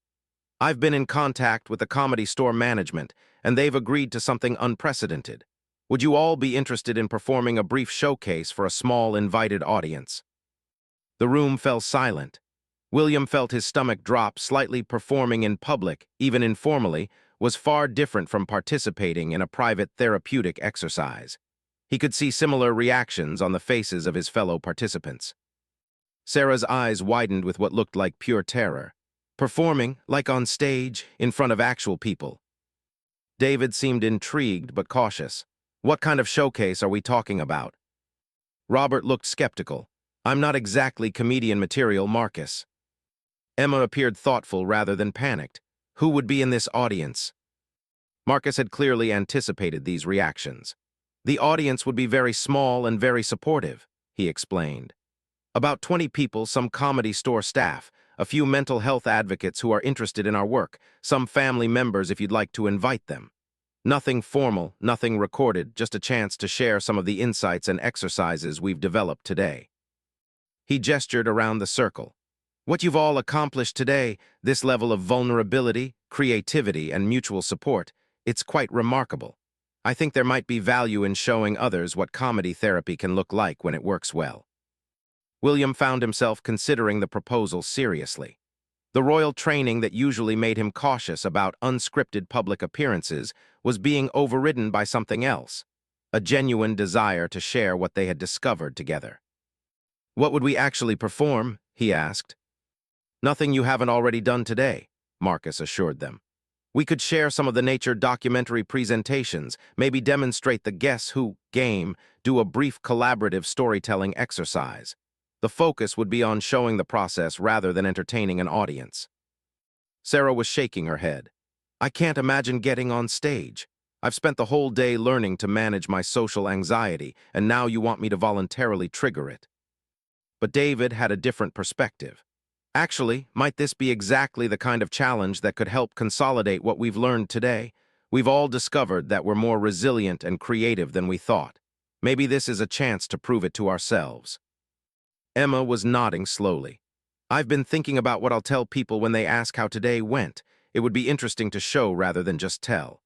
I've been in contact with the Comedy Store management, and they've agreed to something unprecedented. Would you all be interested in performing a brief showcase for a small invited audience? The room fell silent. William felt his stomach drop slightly. Performing in public, even informally, was far different from participating in a private therapeutic exercise. He could see similar reactions on the faces of his fellow participants. Sarah's eyes widened with what looked like pure terror. Performing, like on stage, in front of actual people. David seemed intrigued but cautious. What kind of showcase are we talking about? Robert looked skeptical. I'm not exactly comedian material, Marcus. Emma appeared thoughtful rather than panicked. Who would be in this audience? Marcus had clearly anticipated these reactions. The audience would be very small and very supportive, he explained. About 20 people, some Comedy Store staff, a few mental health advocates who are interested in our work, some family members if you'd like to invite them. Nothing formal, nothing recorded, just a chance to share some of the insights and exercises we've developed today. He gestured around the circle. What you've all accomplished today, this level of vulnerability, creativity, and mutual support, it's quite remarkable. I think there might be value in showing others what comedy therapy can look like when it works well. William found himself considering the proposal seriously. The royal training that usually made him cautious about unscripted public appearances was being overridden by something else, a genuine desire to share what they had discovered together. "What would we actually perform?" he asked. "Nothing you haven't already done today," Marcus assured them. "We could share some of the nature documentary presentations, maybe demonstrate the Guess Who game, do a brief collaborative storytelling exercise. The focus would be on showing the process rather than entertaining an audience." Sarah was shaking her head. "I can't imagine getting on stage. I've spent the whole day learning to manage my social anxiety, and now you want me to voluntarily trigger it." But David had a different perspective. "Actually, might this be exactly the kind of challenge that could help consolidate what we've learned today? We've all discovered that we're more resilient and creative than we thought. Maybe this is a chance to prove it to ourselves." Emma was nodding slowly. "I've been thinking about what I'll tell people when they ask how today went. It would be interesting to show rather than just tell."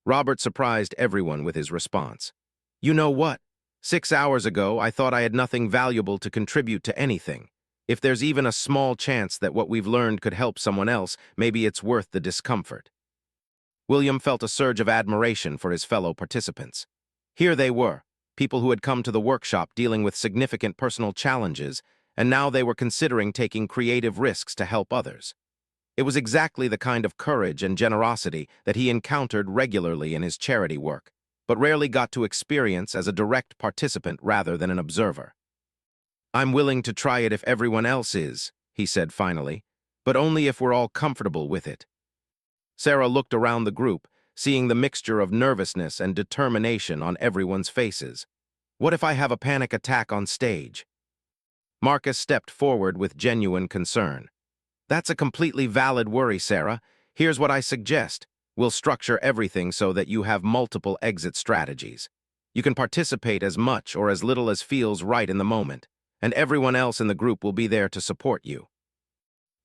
Robert surprised everyone with his response. "You know what? 6 hours ago, I thought I had nothing valuable to contribute to anything. If there's even a small chance that what we've learned could help someone else, maybe it's worth the discomfort." William felt a surge of admiration for his fellow participants. Here they were, people who had come to the workshop dealing with significant personal challenges, and now they were considering taking creative risks to help others. It was exactly the kind of courage and generosity that he encountered regularly in his charity work, but rarely got to experience as a direct participant rather than an observer. "I'm willing to try it if everyone else is," he said finally, "but only if we're all comfortable with it." Sarah looked around the group, seeing the mixture of nervousness and determination on everyone's faces. "What if I have a panic attack on stage?" Marcus stepped forward with genuine concern. "That's a completely valid worry, Sarah. Here's what I suggest. We'll structure everything so that you have multiple exit strategies. You can participate as much or as little as feels right in the moment, and everyone else in the group will be there to support you."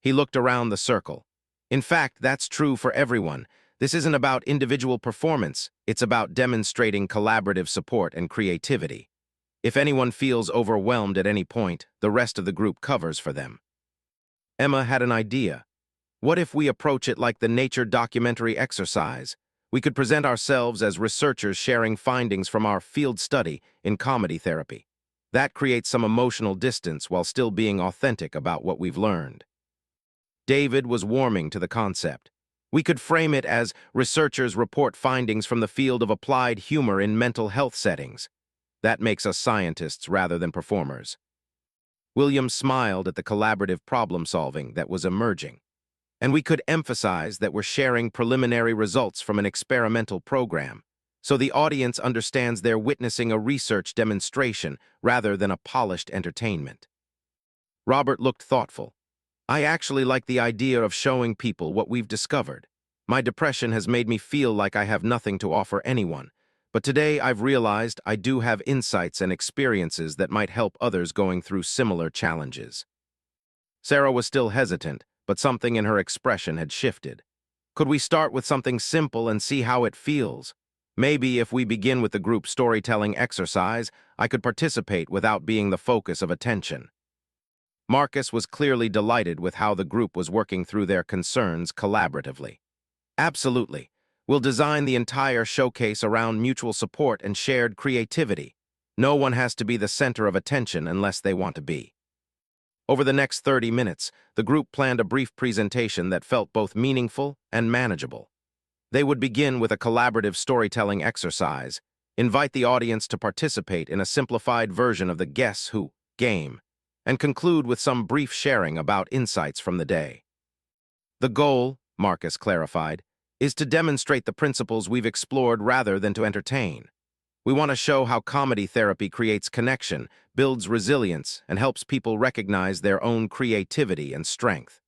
He looked around the circle. "In fact, that's true for everyone. This isn't about individual performance, it's about demonstrating collaborative support and creativity. If anyone feels overwhelmed at any point, the rest of the group covers for them." Emma had an idea. "What if we approach it like the nature documentary exercise? We could present ourselves as researchers sharing findings from our field study in comedy therapy. That creates some emotional distance while still being authentic about what we've learned." David was warming to the concept. "We could frame it as researchers report findings from the field of applied humor in mental health settings. That makes us scientists rather than performers." William smiled at the collaborative problem-solving that was emerging. "And we could emphasize that we're sharing preliminary results from an experimental program, so the audience understands they're witnessing a research demonstration rather than a polished entertainment." Robert looked thoughtful. "I actually like the idea of showing people what we've discovered. My depression has made me feel like I have nothing to offer anyone, but today I've realized I do have insights and experiences that might help others going through similar challenges." Sarah was still hesitant, but something in her expression had shifted. "Could we start with something simple and see how it feels? Maybe if we begin with the group storytelling exercise, I could participate without being the focus of attention." Marcus was clearly delighted with how the group was working through their concerns collaboratively. "Absolutely. We'll design the entire showcase around mutual support and shared creativity. No one has to be the center of attention unless they want to be." Over the next 30 minutes, the group planned a brief presentation that felt both meaningful and manageable. They would begin with a collaborative storytelling exercise, invite the audience to participate in a simplified version of the Guess Who game, and conclude with some brief sharing about insights from the day. "The goal," Marcus clarified, "is to demonstrate the principles we've explored rather than to entertain. We want to show how comedy therapy creates connection, builds resilience, and helps people recognize their own creativity and strength."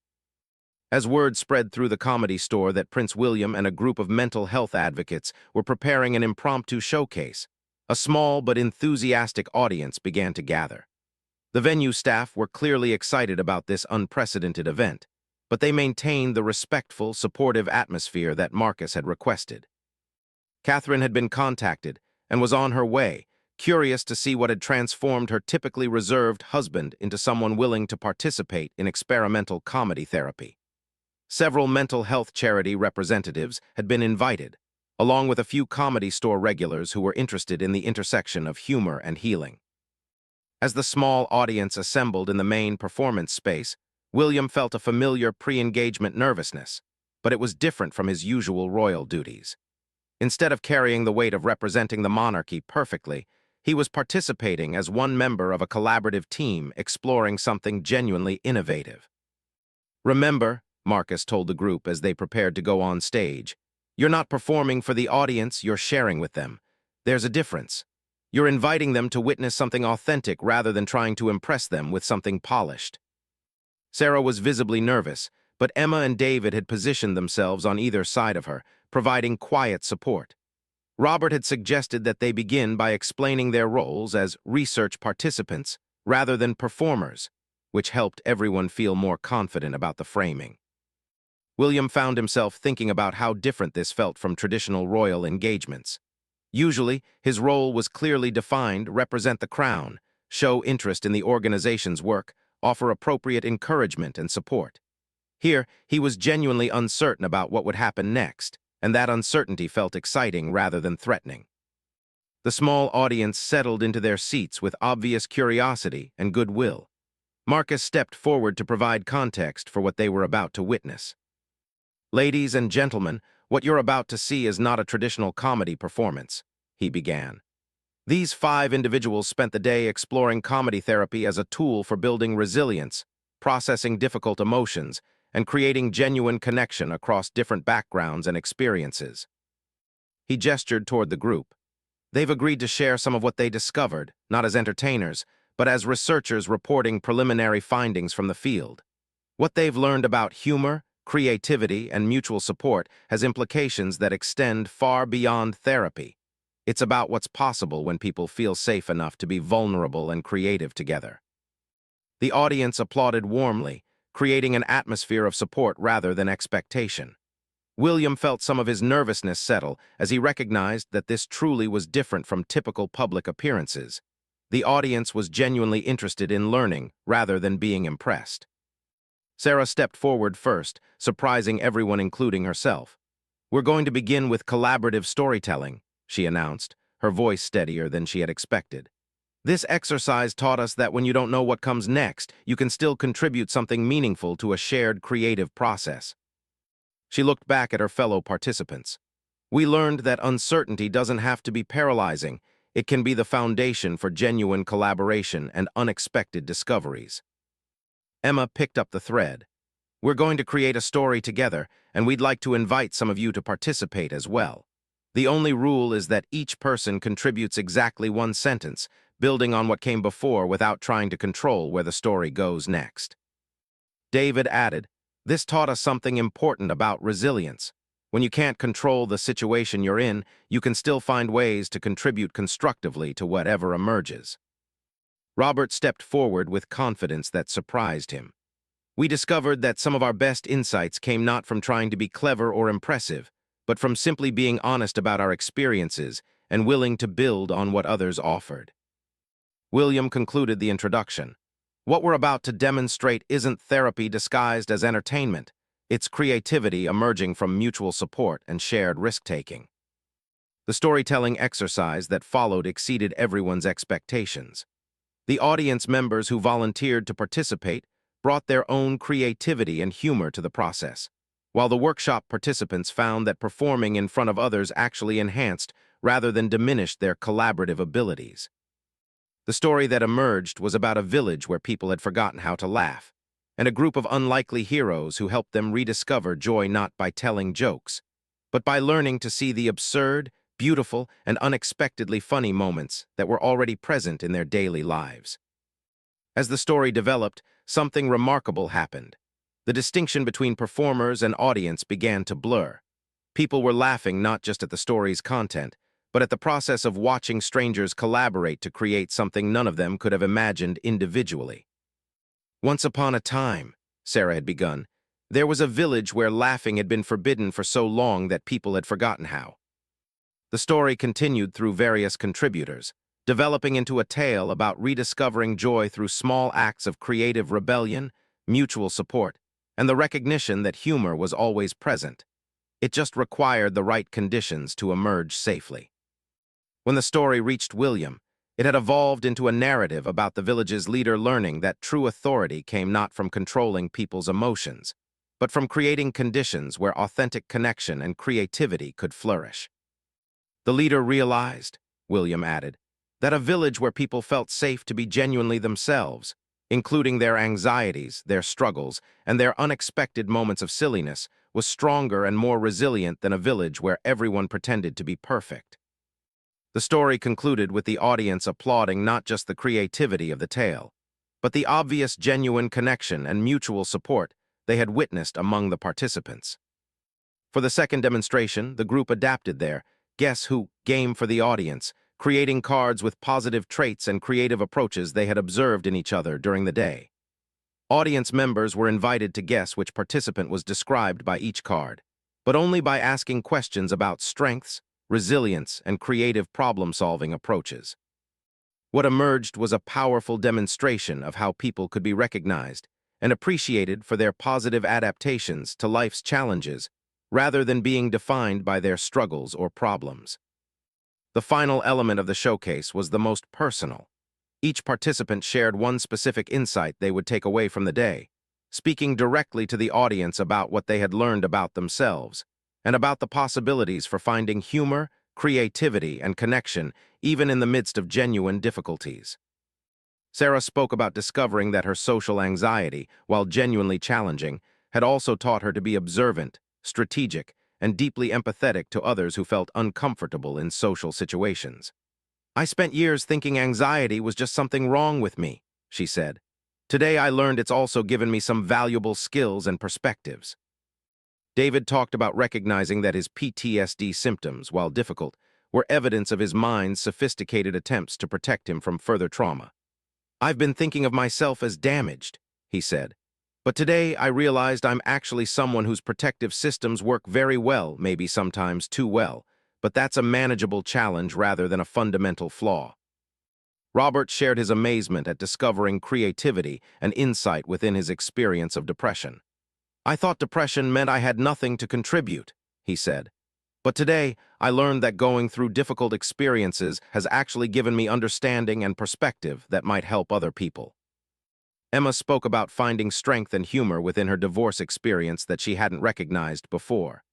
As word spread through the comedy store that Prince William and a group of mental health advocates were preparing an impromptu showcase, a small but enthusiastic audience began to gather. The venue staff were clearly excited about this unprecedented event, but they maintained the respectful, supportive atmosphere that Marcus had requested. Catherine had been contacted and was on her way, curious to see what had transformed her typically reserved husband into someone willing to participate in experimental comedy therapy. Several mental health charity representatives had been invited, along with a few comedy store regulars who were interested in the intersection of humor and healing. As the small audience assembled in the main performance space, William felt a familiar pre-engagement nervousness, but it was different from his usual royal duties. Instead of carrying the weight of representing the monarchy perfectly, he was participating as one member of a collaborative team exploring something genuinely innovative. "Remember," Marcus told the group as they prepared to go on stage, "you're not performing for the audience, you're sharing with them. There's a difference. You're inviting them to witness something authentic rather than trying to impress them with something polished." Sarah was visibly nervous, but Emma and David had positioned themselves on either side of her, providing quiet support. Robert had suggested that they begin by explaining their roles as research participants rather than performers, which helped everyone feel more confident about the framing. William found himself thinking about how different this felt from traditional royal engagements. Usually, his role was clearly defined: represent the crown, show interest in the organization's work, offer appropriate encouragement and support. Here, he was genuinely uncertain about what would happen next, and that uncertainty felt exciting rather than threatening. The small audience settled into their seats with obvious curiosity and goodwill. Marcus stepped forward to provide context for what they were about to witness. "Ladies and gentlemen, what you're about to see is not a traditional comedy performance," he began. "These 5 individuals spent the day exploring comedy therapy as a tool for building resilience, processing difficult emotions, and creating genuine connection across different backgrounds and experiences." He gestured toward the group. "They've agreed to share some of what they discovered, not as entertainers, but as researchers reporting preliminary findings from the field. What they've learned about humor, creativity, and mutual support has implications that extend far beyond therapy. It's about what's possible when people feel safe enough to be vulnerable and creative together." The audience applauded warmly, creating an atmosphere of support rather than expectation. William felt some of his nervousness settle as he recognized that this truly was different from typical public appearances. The audience was genuinely interested in learning rather than being impressed. Sarah stepped forward first, surprising everyone, including herself. "We're going to begin with collaborative storytelling," she announced, her voice steadier than she had expected. "This exercise taught us that when you don't know what comes next, you can still contribute something meaningful to a shared creative process." She looked back at her fellow participants. "We learned that uncertainty doesn't have to be paralyzing. It can be the foundation for genuine collaboration and unexpected discoveries." Emma picked up the thread. "We're going to create a story together, and we'd like to invite some of you to participate as well. The only rule is that each person contributes exactly 1 sentence, building on what came before without trying to control where the story goes next." David added, "This taught us something important about resilience. When you can't control the situation you're in, you can still find ways to contribute constructively to whatever emerges." Robert stepped forward with confidence that surprised him. "We discovered that some of our best insights came not from trying to be clever or impressive, but from simply being honest about our experiences and willing to build on what others offered." William concluded the introduction. "What we're about to demonstrate isn't therapy disguised as entertainment. It's creativity emerging from mutual support and shared risk-taking." The storytelling exercise that followed exceeded everyone's expectations. The audience members who volunteered to participate brought their own creativity and humor to the process, while the workshop participants found that performing in front of others actually enhanced rather than diminished their collaborative abilities. The story that emerged was about a village where people had forgotten how to laugh, and a group of unlikely heroes who helped them rediscover joy not by telling jokes, but by learning to see the absurd, beautiful, and unexpectedly funny moments that were already present in their daily lives. As the story developed, something remarkable happened. The distinction between performers and audience began to blur. People were laughing not just at the story's content, but at the process of watching strangers collaborate to create something none of them could have imagined individually. "Once upon a time," Sarah had begun, "there was a village where laughing had been forbidden for so long that people had forgotten how." The story continued through various contributors, developing into a tale about rediscovering joy through small acts of creative rebellion, mutual support, and the recognition that humor was always present. It just required the right conditions to emerge safely. When the story reached William, it had evolved into a narrative about the village's leader learning that true authority came not from controlling people's emotions, but from creating conditions where authentic connection and creativity could flourish. The leader realized, William added, that a village where people felt safe to be genuinely themselves, including their anxieties, their struggles, and their unexpected moments of silliness, was stronger and more resilient than a village where everyone pretended to be perfect. The story concluded with the audience applauding not just the creativity of the tale, but the obvious genuine connection and mutual support they had witnessed among the participants. For the second demonstration, the group adapted their Guess Who game for the audience, creating cards with positive traits and creative approaches they had observed in each other during the day. Audience members were invited to guess which participant was described by each card, but only by asking questions about strengths, resilience, and creative problem-solving approaches. What emerged was a powerful demonstration of how people could be recognized and appreciated for their positive adaptations to life's challenges, rather than being defined by their struggles or problems. The final element of the showcase was the most personal. Each participant shared one specific insight they would take away from the day, speaking directly to the audience about what they had learned about themselves, and about the possibilities for finding humor, creativity, and connection even in the midst of genuine difficulties. Sarah spoke about discovering that her social anxiety, while genuinely challenging, had also taught her to be observant, strategic, and deeply empathetic to others who felt uncomfortable in social situations. "I spent years thinking anxiety was just something wrong with me," she said. "Today I learned it's also given me some valuable skills and perspectives." David talked about recognizing that his PTSD symptoms, while difficult, were evidence of his mind's sophisticated attempts to protect him from further trauma. "I've been thinking of myself as damaged," he said. "But today I realized I'm actually someone whose protective systems work very well, maybe sometimes too well, but that's a manageable challenge rather than a fundamental flaw." Robert shared his amazement at discovering creativity and insight within his experience of depression. "I thought depression meant I had nothing to contribute," he said. "But today, I learned that going through difficult experiences has actually given me understanding and perspective that might help other people." Emma spoke about finding strength and humor within her divorce experience that she hadn't recognized before.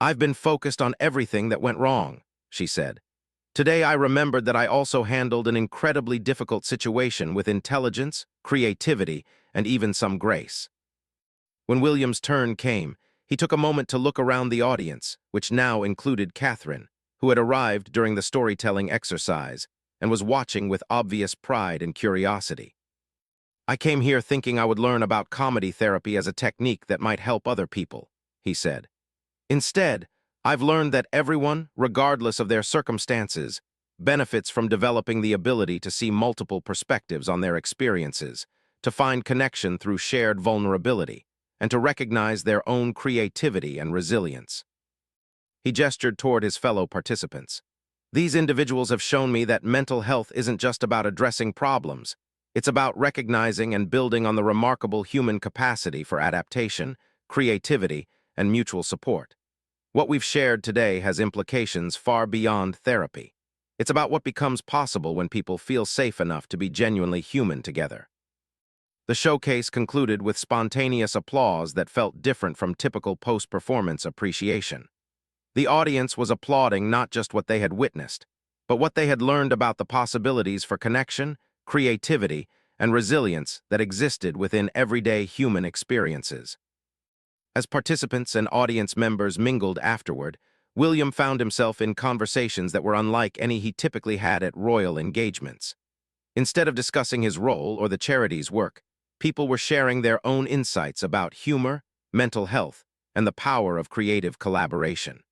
"I've been focused on everything that went wrong," she said. "Today I remembered that I also handled an incredibly difficult situation with intelligence, creativity, and even some grace." When William's turn came, he took a moment to look around the audience, which now included Catherine, who had arrived during the storytelling exercise and was watching with obvious pride and curiosity. "I came here thinking I would learn about comedy therapy as a technique that might help other people," he said. "Instead, I've learned that everyone, regardless of their circumstances, benefits from developing the ability to see multiple perspectives on their experiences, to find connection through shared vulnerability, and to recognize their own creativity and resilience." He gestured toward his fellow participants. "These individuals have shown me that mental health isn't just about addressing problems. It's about recognizing and building on the remarkable human capacity for adaptation, creativity, and mutual support. What we've shared today has implications far beyond therapy. It's about what becomes possible when people feel safe enough to be genuinely human together." The showcase concluded with spontaneous applause that felt different from typical post-performance appreciation. The audience was applauding not just what they had witnessed, but what they had learned about the possibilities for connection, creativity, and resilience that existed within everyday human experiences. As participants and audience members mingled afterward, William found himself in conversations that were unlike any he typically had at royal engagements. Instead of discussing his role or the charity's work, people were sharing their own insights about humor, mental health, and the power of creative collaboration.